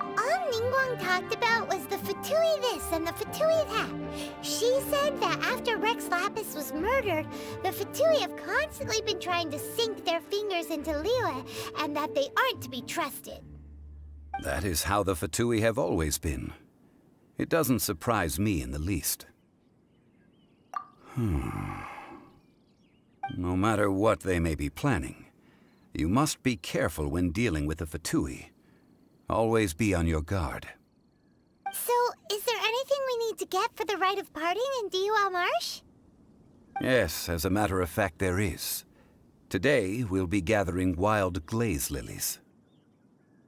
All Ningguang talked about was the Fatui this and the Fatui that. She said that after Rex Lapis was murdered, the Fatui have constantly been trying to sink their fingers into Liyue, and that they aren't to be trusted. That is how the Fatui have always been. It doesn't surprise me in the least. No matter what they may be planning, you must be careful when dealing with the Fatui. Always be on your guard. So, is there anything we need to get for the rite of parting in Dihua Marsh? Yes, as a matter of fact, there is. Today, we'll be gathering wild glaze lilies.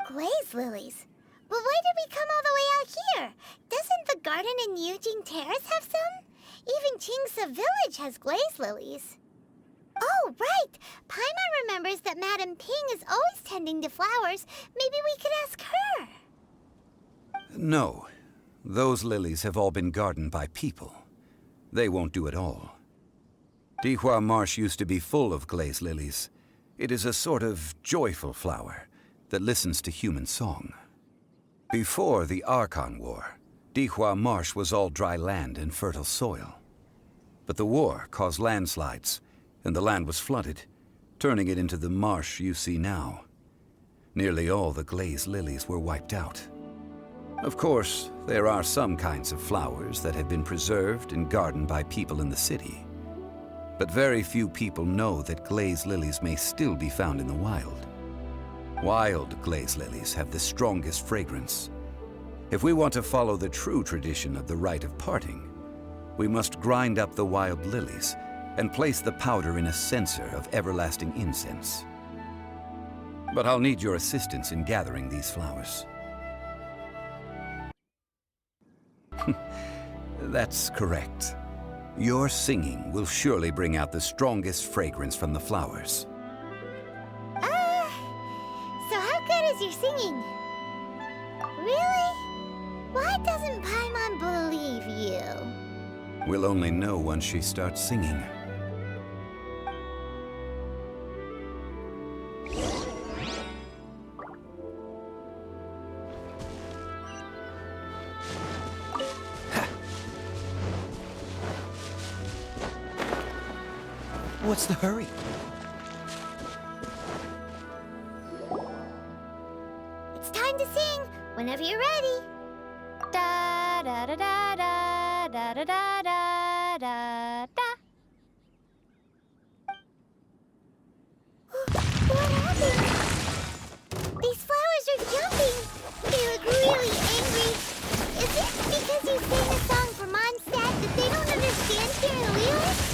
Glaze lilies? But why did we come all the way out here? Doesn't the garden in Yujing Terrace have some? Even Qingse Village has glaze lilies. Oh, right! Paimon remembers that Madame Ping is always tending to flowers. Maybe we could ask her. No. Those lilies have all been gardened by people. They won't do it all. Dihua Marsh used to be full of glaze lilies. It is a sort of joyful flower that listens to human song. Before the Archon War, Dihua Marsh was all dry land and fertile soil. But the war caused landslides, and the land was flooded, turning it into the marsh you see now. Nearly all the glaze lilies were wiped out. Of course, there are some kinds of flowers that have been preserved and gardened by people in the city. But very few people know that glaze lilies may still be found in the wild. Wild glaze lilies have the strongest fragrance. If we want to follow the true tradition of the rite of parting, we must grind up the wild lilies and place the powder in a censer of everlasting incense. But I'll need your assistance in gathering these flowers. That's correct. Your singing will surely bring out the strongest fragrance from the flowers. So how good is your singing? Really? Why doesn't Paimon believe you? We'll only know once she starts singing. What's the hurry? It's time to sing whenever you're ready. Da da da da da da da da da da da. What happened? These flowers are jumping. They look really angry. Is it because you sang a song for Mondstadt that they don't understand here in Liyue?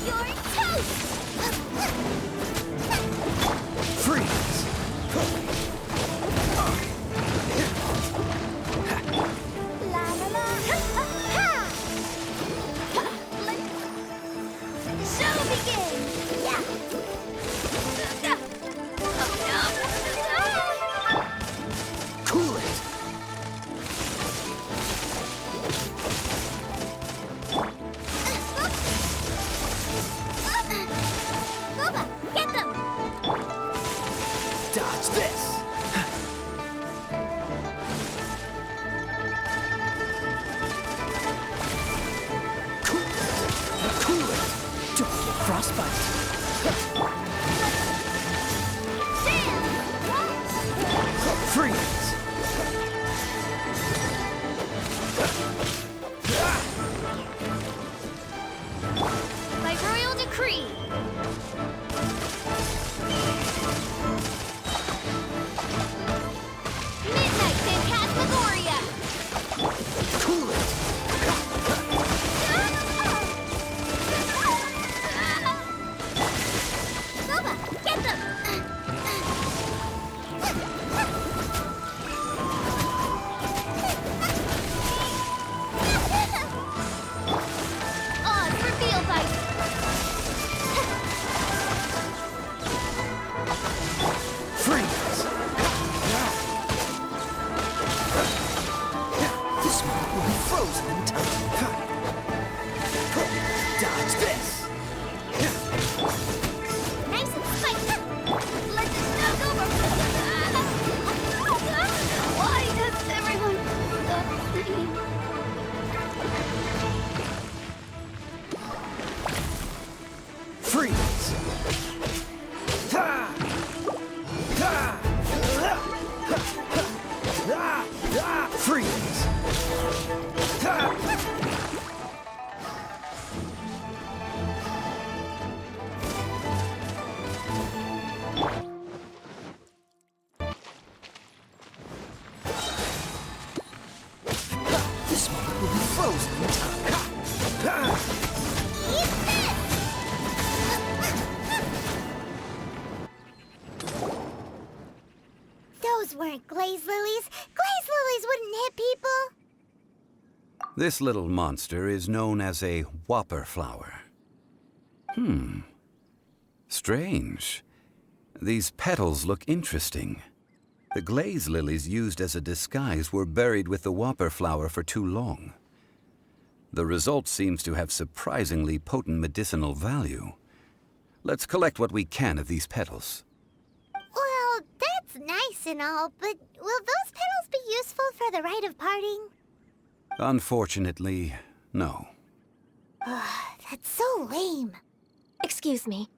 You're toast! Freeze! La la la! Ha! Let the show begin! Yeah! Oh no! Cool it! Nova, get them! Dodge this! Cool it! Don't get frostbite! Freeze! By royal decree! Midnight Phantasmagoria! Cool it! Nova, get them! On for field bite! Freeze! This one will be frozen in time. Dodge this! Nice and spiked! Let the snow go over! Why does everyone stop singing? Freeze! Ha! Ha! Freeze! Ha! This one will be frozen in time. Ha! Eat this! Those weren't glaze lilies. Glaze lilies wouldn't hit people. This little monster is known as a whopper flower. Strange. These petals look interesting. The glaze lilies used as a disguise were buried with the whopper flower for too long. The result seems to have surprisingly potent medicinal value. Let's collect what we can of these petals. Well, that's nice and all, but will those petals be useful for the rite of parting? Unfortunately, no. That's so lame. Excuse me.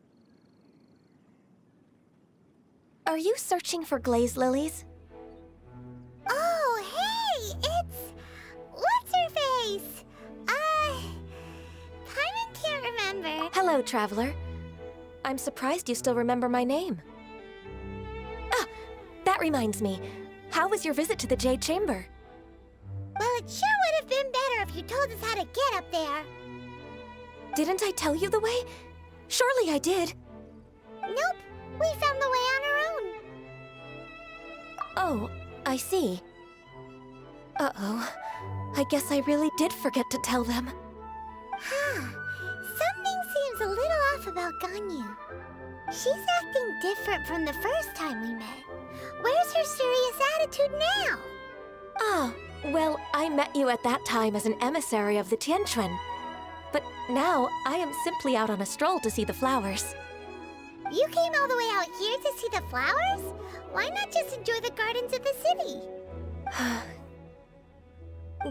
Are you searching for glaze lilies? Oh, hey! It's... What's her face? Paimon can't remember. Hello, traveler. I'm surprised you still remember my name. Ah, that reminds me. How was your visit to the Jade Chamber? Well, it sure would have been better if you told us how to get up there. Didn't I tell you the way? Surely I did. Nope, we found the way on our own. Oh, I see. Uh-oh. I guess I really did forget to tell them. Something seems a little off about Ganyu. She's acting different from the first time we met. Where's her serious attitude now? Ah, well, I met you at that time as an emissary of the Tianquan. But now, I am simply out on a stroll to see the flowers. You came all the way out here to see the flowers? Why not just enjoy the gardens of the city?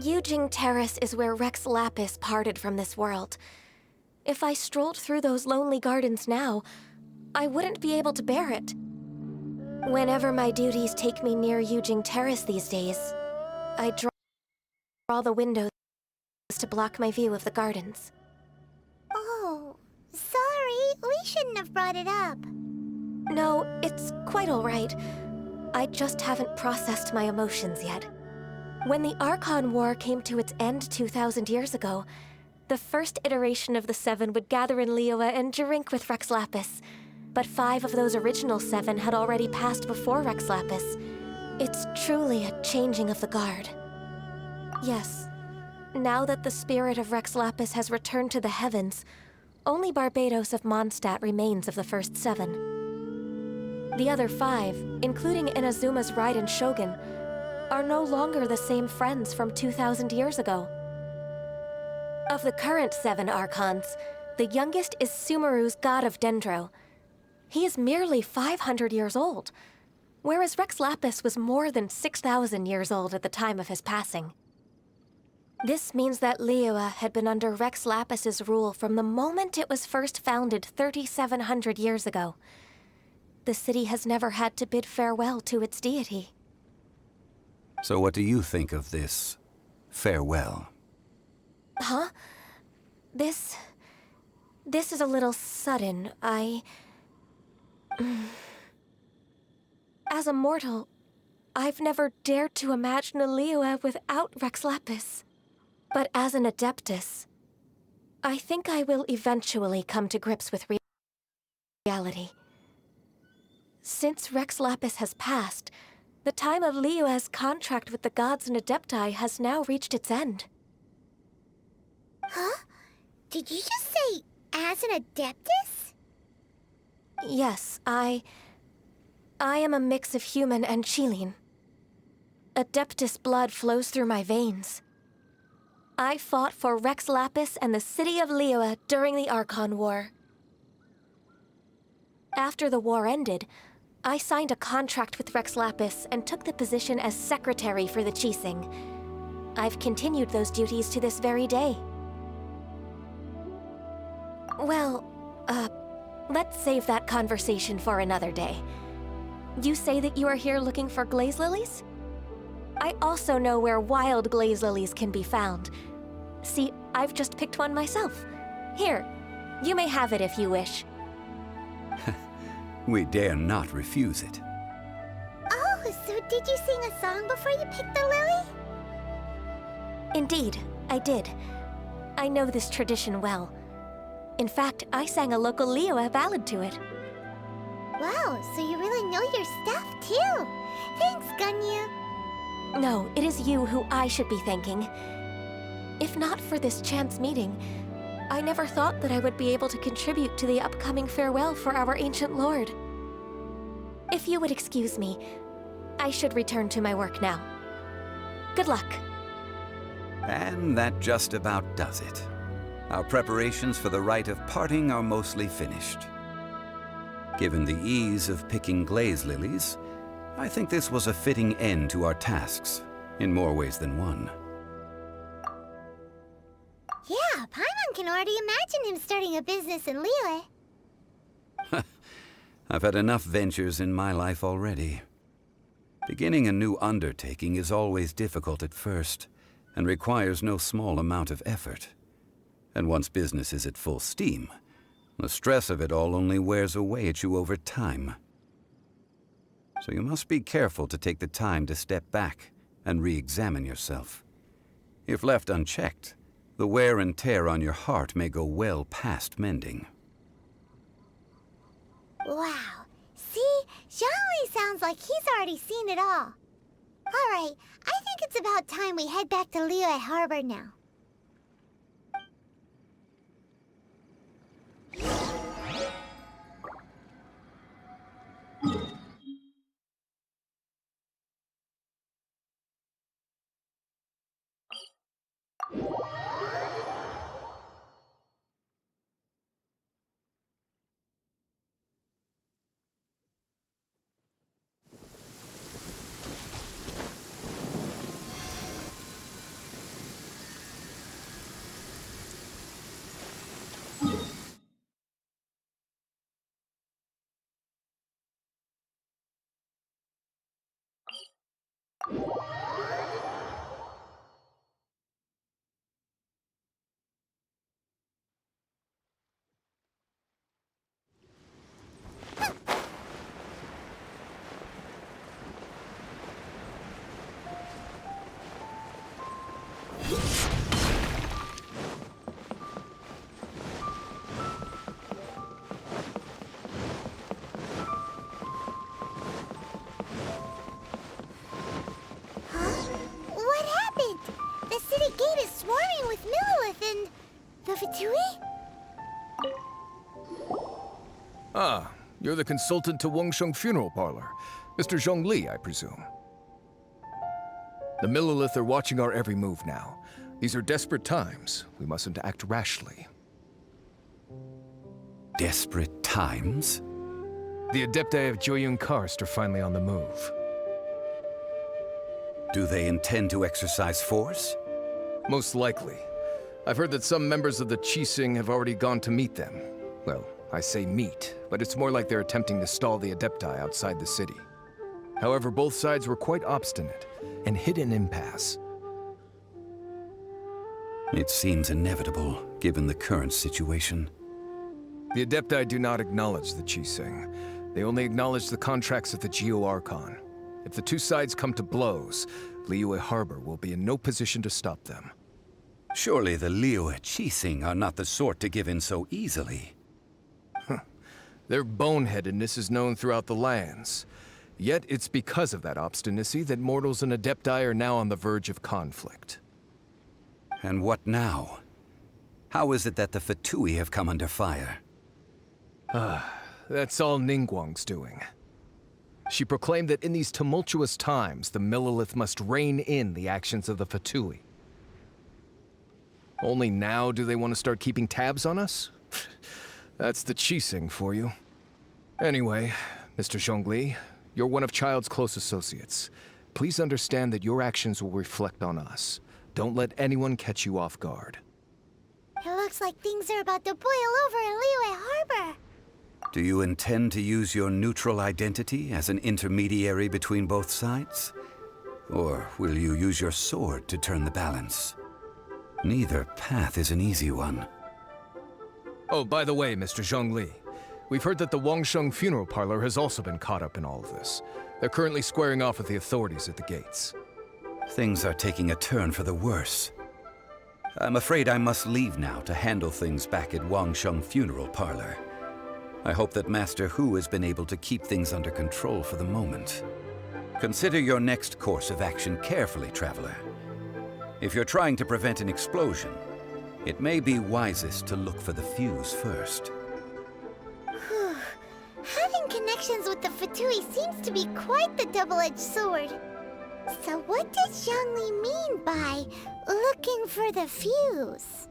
Yujing Terrace is where Rex Lapis parted from this world. If I strolled through those lonely gardens now, I wouldn't be able to bear it. Whenever my duties take me near Yujing Terrace these days, I draw the windows to block my view of the gardens. Oh, sorry, we shouldn't have brought it up. No, it's quite all right. I just haven't processed my emotions yet. When the Archon War came to its end 2,000 years ago, the first iteration of the Seven would gather in Liyue and drink with Rex Lapis. But 5 of those original 7 had already passed before Rex Lapis. It's truly a changing of the guard. Yes, now that the spirit of Rex Lapis has returned to the heavens, only Barbados of Mondstadt remains of the first 7. The other 5, including Inazuma's Raiden Shogun, are no longer the same friends from 2,000 years ago. Of the current 7 Archons, the youngest is Sumeru's god of Dendro. He is merely 500 years old, whereas Rex Lapis was more than 6,000 years old at the time of his passing. This means that Liyue had been under Rex Lapis's rule from the moment it was first founded 3,700 years ago. The city has never had to bid farewell to its deity. So what do you think of this farewell? Huh? This is a little sudden. As a mortal, I've never dared to imagine a Liyue without Rex Lapis. But as an Adeptus, I think I will eventually come to grips with reality. Since Rex Lapis has passed, the time of Liyue's contract with the gods and Adepti has now reached its end. Huh? Did you just say, as an Adeptus? Yes, I am a mix of human and Qilin. Adeptus blood flows through my veins. I fought for Rex Lapis and the city of Liyue during the Archon War. After the war ended, I signed a contract with Rex Lapis and took the position as secretary for the Qixing. I've continued those duties to this very day. Well, let's save that conversation for another day. You say that you are here looking for glaze lilies? I also know where wild glaze lilies can be found. See, I've just picked one myself. Here, you may have it if you wish. We dare not refuse it. Oh, so did you sing a song before you picked the lily? Indeed, I did. I know this tradition well. In fact, I sang a local Liyue ballad to it. Wow, so you really know your stuff, too. Thanks, Ganyu. No, it is you who I should be thanking. If not for this chance meeting, I never thought that I would be able to contribute to the upcoming farewell for our ancient lord. If you would excuse me, I should return to my work now. Good luck. And that just about does it. Our preparations for the rite of parting are mostly finished. Given the ease of picking glaze lilies, I think this was a fitting end to our tasks, in more ways than one. Yeah, Paimon can already imagine him starting a business in Liyue. I've had enough ventures in my life already. Beginning a new undertaking is always difficult at first, and requires no small amount of effort. And once business is at full steam, the stress of it all only wears away at you over time. So you must be careful to take the time to step back and re-examine yourself. If left unchecked, The wear and tear on your heart may go well past mending. Wow. See? Zhongli sounds like he's already seen it all. Alright, I think it's about time we head back to Liyue Harbor now. What happened? The city gate is swarming with Millilith and... the Fatui? Ah, you're the consultant to Wangsheng Funeral Parlor. Mr. Zhongli, I presume. The Millilith are watching our every move now. These are desperate times. We mustn't act rashly. Desperate times? The Adepti of Joyun Karst are finally on the move. Do they intend to exercise force? Most likely. I've heard that some members of the Qixing have already gone to meet them. Well, I say meet, but it's more like they're attempting to stall the Adepti outside the city. However, both sides were quite obstinate and hit an impasse. It seems inevitable, given the current situation. The Adepti do not acknowledge the Qixing. They only acknowledge the contracts of the Geo-Archon. If the two sides come to blows, Liyue Harbor will be in no position to stop them. Surely the Liyue Qixing are not the sort to give in so easily. Their boneheadedness is known throughout the lands. Yet it's because of that obstinacy that mortals and Adepti are now on the verge of conflict. And what now? How is it that the Fatui have come under fire? That's all Ningguang's doing. She proclaimed that in these tumultuous times, the Millilith must rein in the actions of the Fatui. Only now do they want to start keeping tabs on us? That's the Qixing for you. Anyway, Mr. Zhongli, you're one of Child's close associates. Please understand that your actions will reflect on us. Don't let anyone catch you off guard. It looks like things are about to boil over in Liyue Harbor. Do you intend to use your neutral identity as an intermediary between both sides? Or will you use your sword to turn the balance? Neither path is an easy one. Oh, by the way, Mr. Zhongli, we've heard that the Wangsheng Funeral Parlor has also been caught up in all of this. They're currently squaring off with the authorities at the gates. Things are taking a turn for the worse. I'm afraid I must leave now to handle things back at Wangsheng Funeral Parlor. I hope that Master Hu has been able to keep things under control for the moment. Consider your next course of action carefully, Traveler. If you're trying to prevent an explosion, it may be wisest to look for the fuse first. Having connections with the Fatui seems to be quite the double-edged sword. So what does Zhongli mean by looking for the fuse?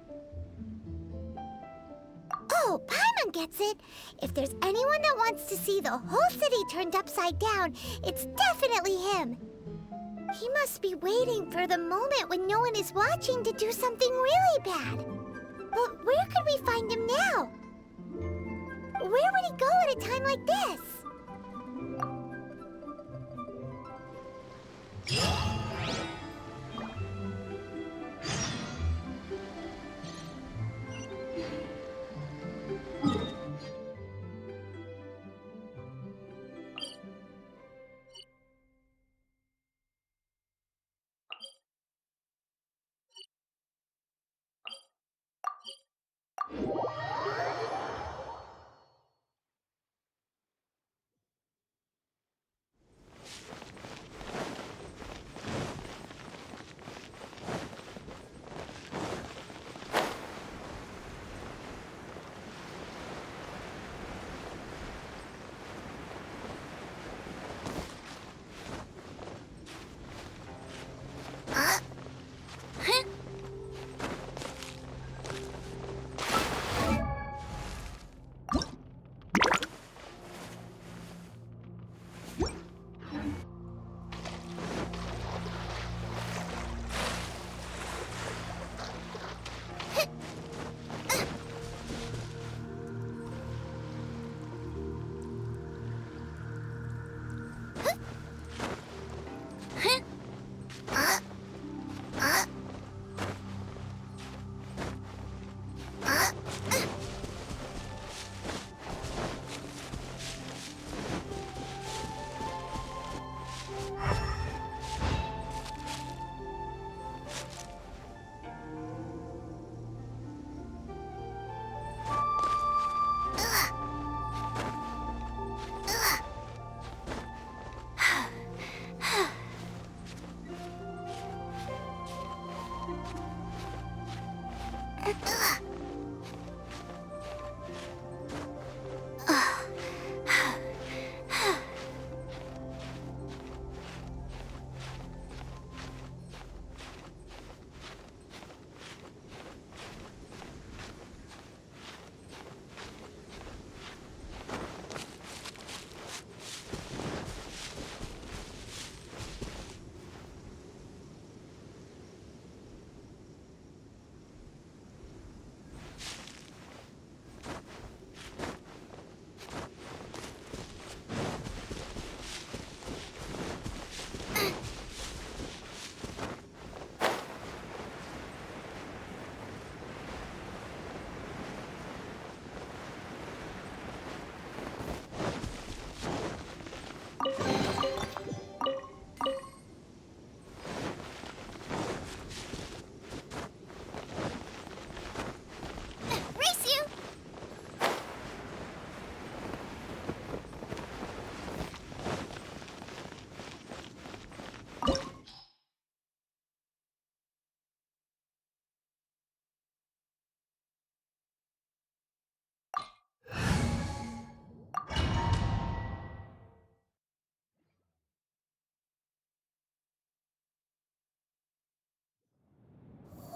Oh, Paimon gets it! If there's anyone that wants to see the whole city turned upside down, it's definitely him. He must be waiting for the moment when no one is watching to do something really bad. But where could we find him now? Where would he go at a time like this?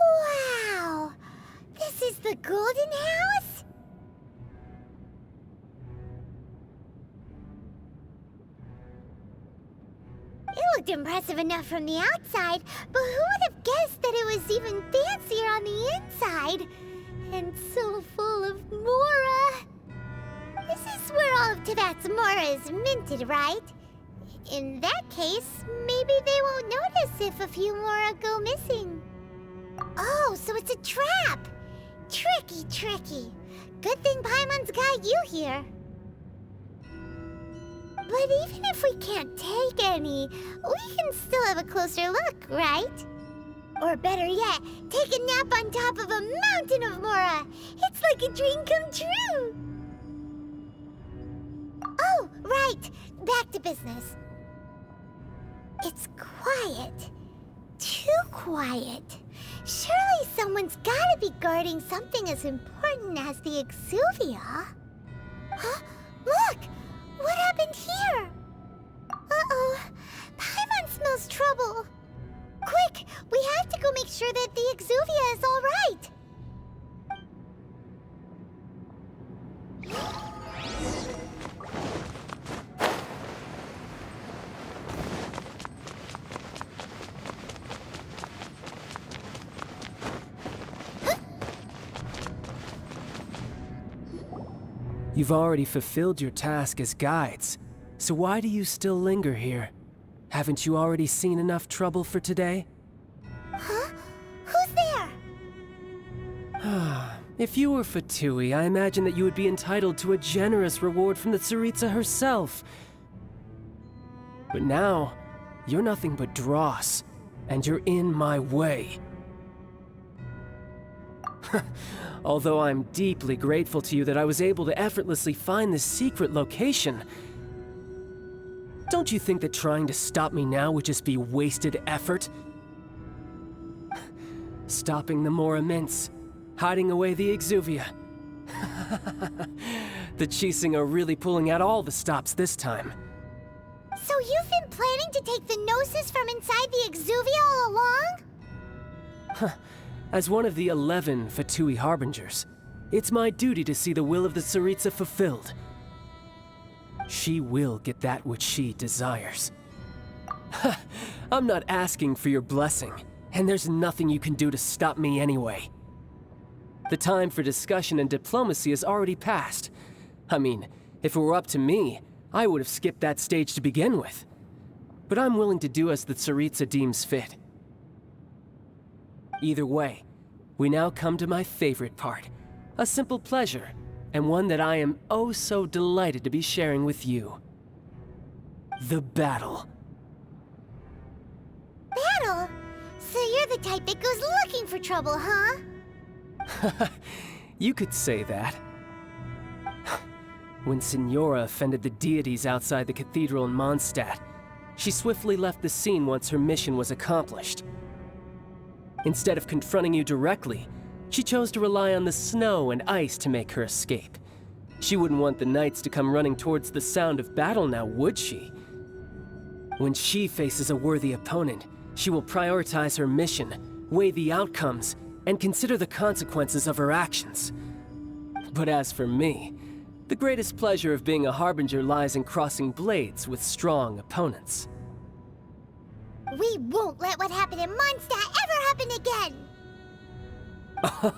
Wow! This is the Golden House? It looked impressive enough from the outside, but who would have guessed that it was even fancier on the inside? And so full of Mora! This is where all of Tibet's Mora is minted, right? In that case, maybe they won't notice if a few Mora go missing. Oh, so it's a trap! Tricky, tricky. Good thing Paimon's got you here. But even if we can't take any, we can still have a closer look, right? Or better yet, take a nap on top of a mountain of Mora. It's like a dream come true. Oh, right. Back to business. It's quiet. Too quiet. Surely someone's gotta be guarding something as important as the Exuvia. Huh? Look! What happened here? Uh-oh. Paimon smells trouble. Quick! We have to go make sure that the Exuvia is all right. You've already fulfilled your task as guides, so why do you still linger here? Haven't you already seen enough trouble for today? Huh? Who's there? If you were Fatui, I imagine that you would be entitled to a generous reward from the Tsaritsa herself. But now, you're nothing but dross, and you're in my way. Although I'm deeply grateful to you that I was able to effortlessly find this secret location, don't you think that trying to stop me now would just be wasted effort? Stopping the Mora Mints, hiding away the Exuvia. The Chising are really pulling out all the stops this time. So you've been planning to take the Gnosis from inside the Exuvia all along? As one of the 11 Fatui Harbingers, it's my duty to see the will of the Tsaritsa fulfilled. She will get that which she desires. I'm not asking for your blessing, and there's nothing you can do to stop me anyway. The time for discussion and diplomacy has already passed. I mean, if it were up to me, I would have skipped that stage to begin with. But I'm willing to do as the Tsaritsa deems fit. Either way, we now come to my favorite part. A simple pleasure, and one that I am oh so delighted to be sharing with you. The battle. Battle? So you're the type that goes looking for trouble, huh? You could say that. When Signora offended the deities outside the cathedral in Mondstadt, she swiftly left the scene once her mission was accomplished. Instead of confronting you directly, She chose to rely on the snow and ice to make her escape. She wouldn't want the knights to come running towards the sound of battle now, would she? When she faces a worthy opponent, she will prioritize her mission, weigh the outcomes, and consider the consequences of her actions. But as for me, the greatest pleasure of being a harbinger lies in crossing blades with strong opponents. We won't let what happened in Mondstadt ever happen again!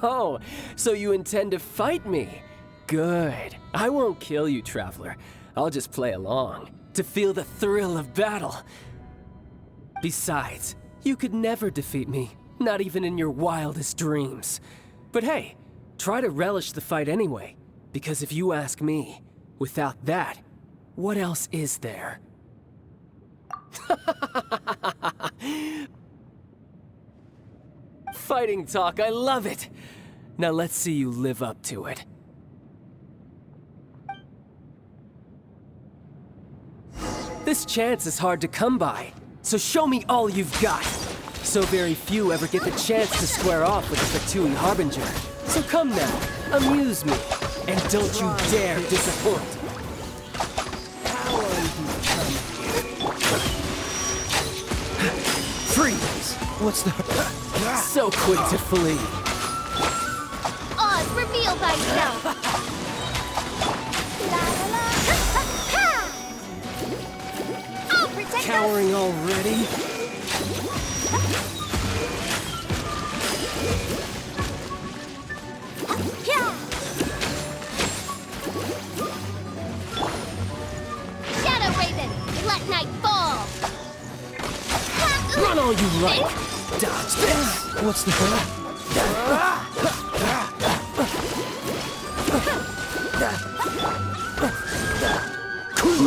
Oh, so you intend to fight me? Good. I won't kill you, Traveler. I'll just play along, to feel the thrill of battle. Besides, you could never defeat me, not even in your wildest dreams. But hey, try to relish the fight anyway, because if you ask me, without that, what else is there? Fighting talk, I love it! Now let's see you live up to it. This chance is hard to come by, so show me all you've got. So very few ever get the chance to square off with a Fatui Harbinger. So come now, amuse me, and don't you dare disappoint. Freeze! What's the... So quick to flee. Oz, reveal thyself! La la la! Ha! I'll protect us! Cowering already? Shadow Raven, let night fall! Run all you like! Dodge this! What's the hurry?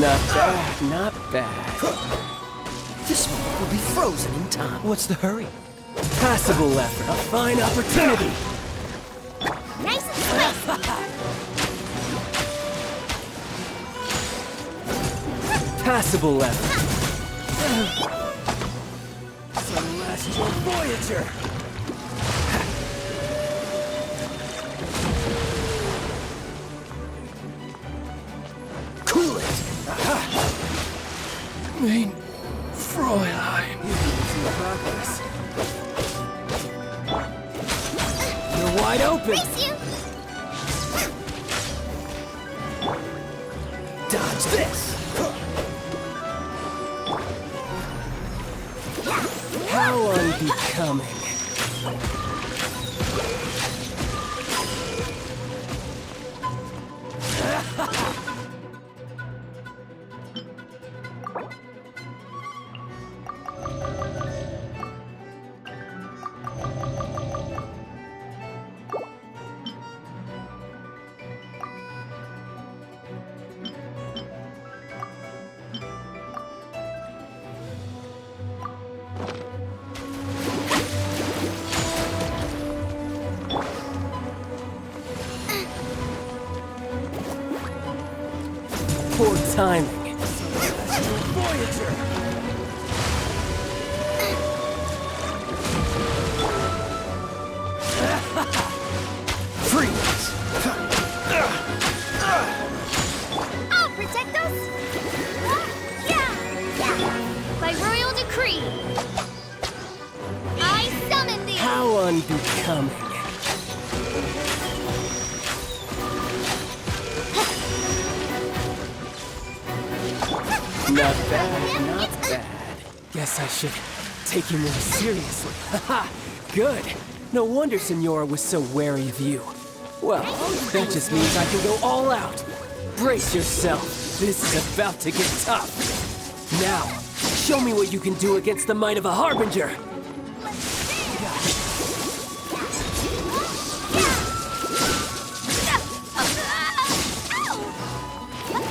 Not bad, not bad. This moment will be frozen in time. What's the hurry? Passable effort, a fine opportunity! Nice and swift! Passable effort. Celestial Voyager! Cool it! Mein Fräulein. You're wide open! Race you! Dodge this! How unbecoming. Poor timing. Voyager! Freeze! I'll protect us! By royal decree, I summon thee! How unbecoming. Not bad, not bad. Guess I should take you more seriously. Haha, good. No wonder Senora was so wary of you. Well, that just means I can go all out. Brace yourself. This is about to get tough. Now, show me what you can do against the might of a Harbinger.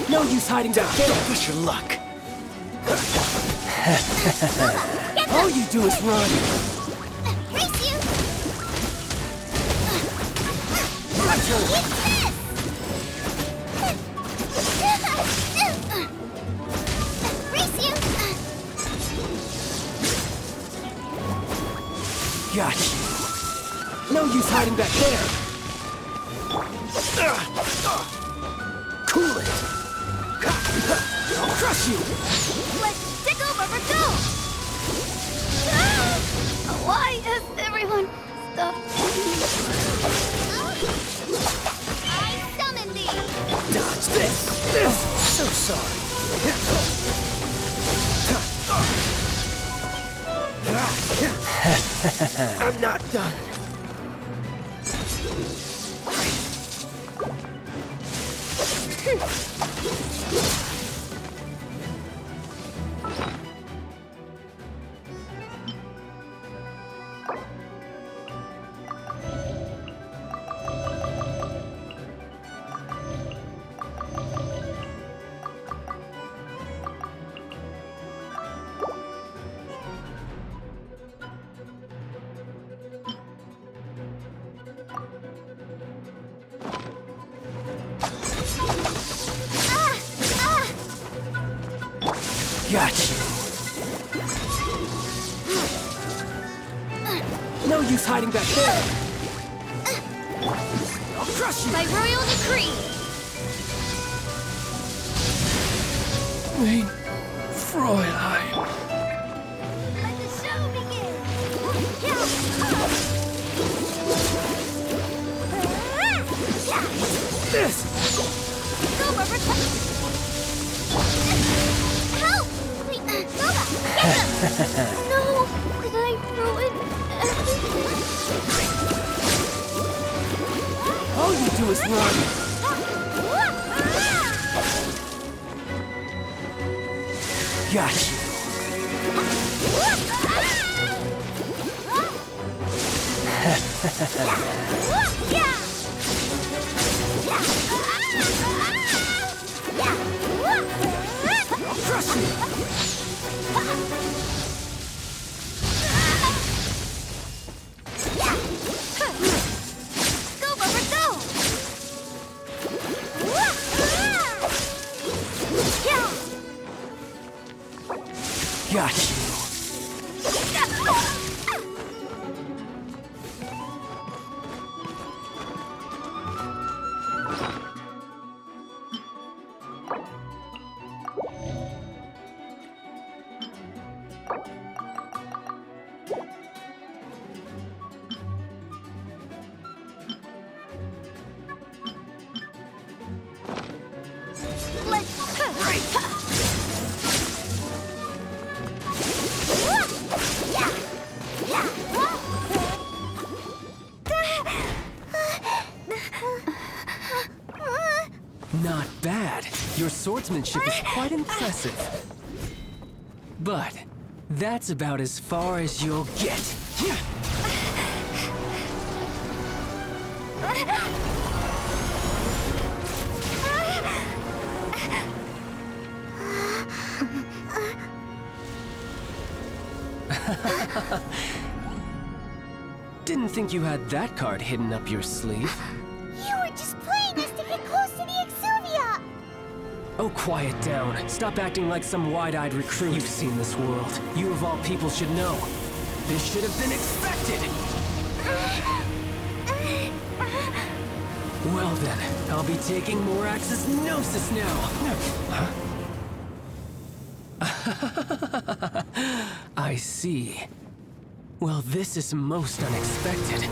No use hiding down. Don't push your luck. All you do is run. Race you! Race you! Got you. No use hiding back there! Cool it! I'll crush you! Let's take over for go! Why is everyone stopped? I summon thee! Dodge this! So sorry. I'm not done. Gotcha. No use hiding back there. I'll crush you. By royal decree. Mein Fräulein. Let the show begin. This. Go, Rubber. Help! Wait, Nova, get them! No, did I ruin everything? All you do is run. Got you. I'll crush you. Go, Rubber, go! Got you. Not bad. Your swordsmanship is quite impressive. But that's about as far as you'll get. Didn't think you had that card hidden up your sleeve. You were just playing us to get close to the Exuvia! Oh, quiet down. Stop acting like some wide-eyed recruit. You've seen this world. You of all people should know. This should have been expected! Well then, I'll be taking Morax's Gnosis now! Huh? I see. Well, this is most unexpected.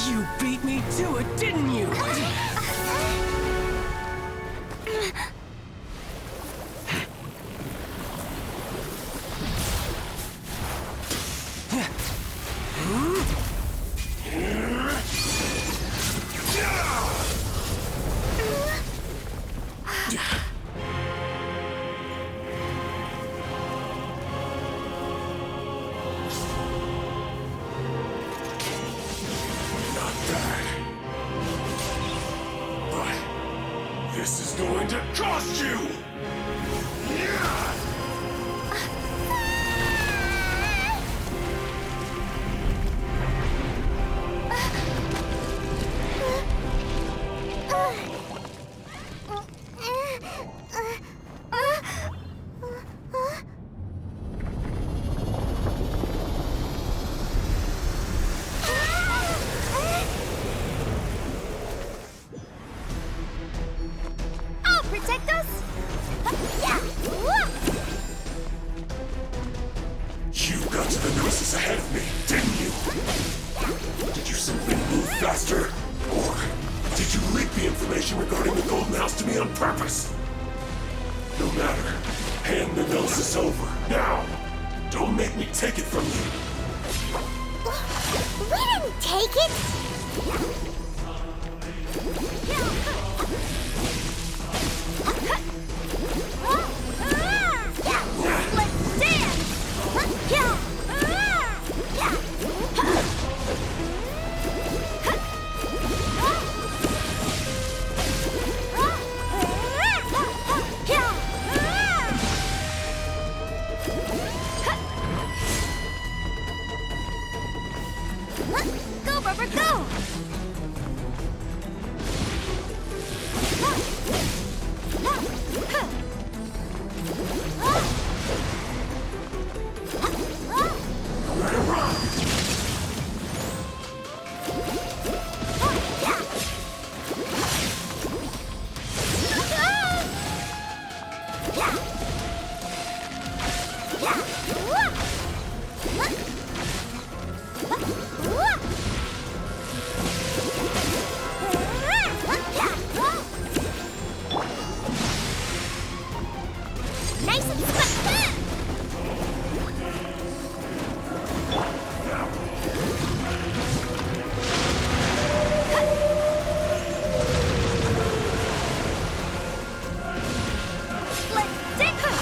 You beat me to it, didn't you? This is going to cost you! purpose. No matter. Hand the gnosis over, now! Don't make me take it from you! We didn't take it! Let's dance! Go, Rubber, go! Nice and swift! Let's dig her!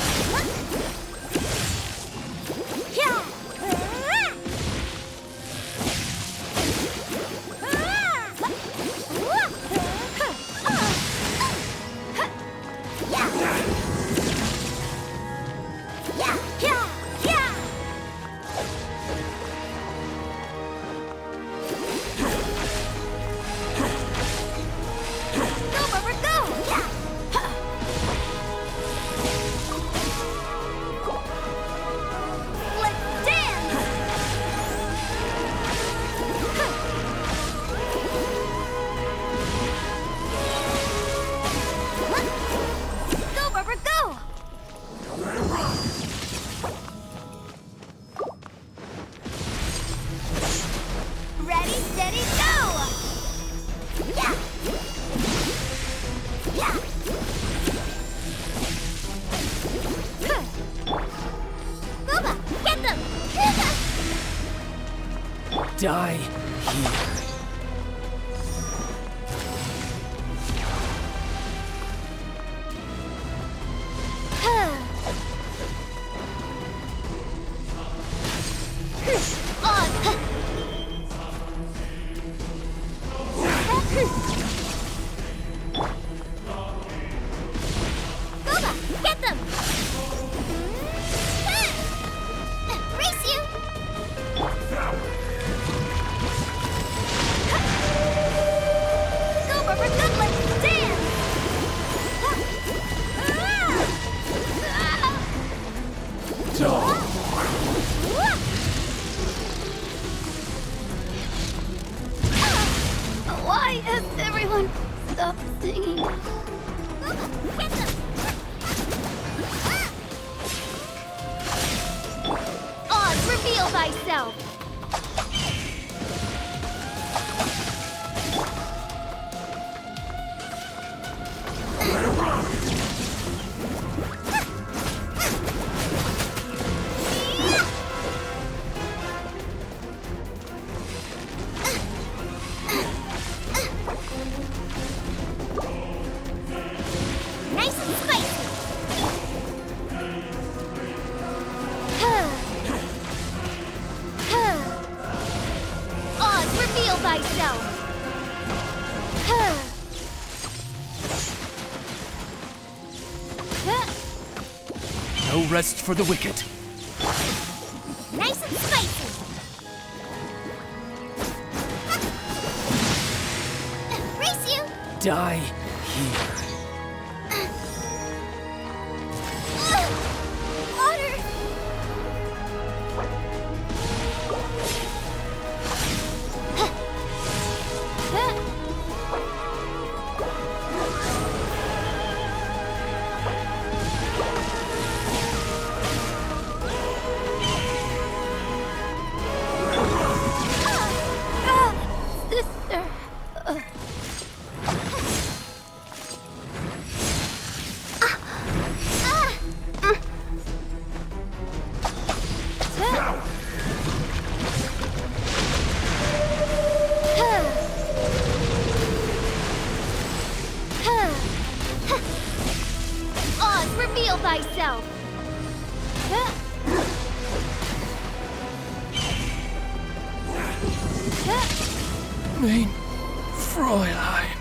Ready, steady, go! Yeah! Yeah! Nova, get them! Die here. Nova, get them! Race you! Go, Rubber, go, let's dance! Why has everyone stopped singing? Get them! Oz, reveal thyself! Nice and spicy! Oz, reveal thyself! No rest for the wicked. Nice and spicy! Race you! Die here. Water! Sister. Reveal thyself! Mein Fräulein.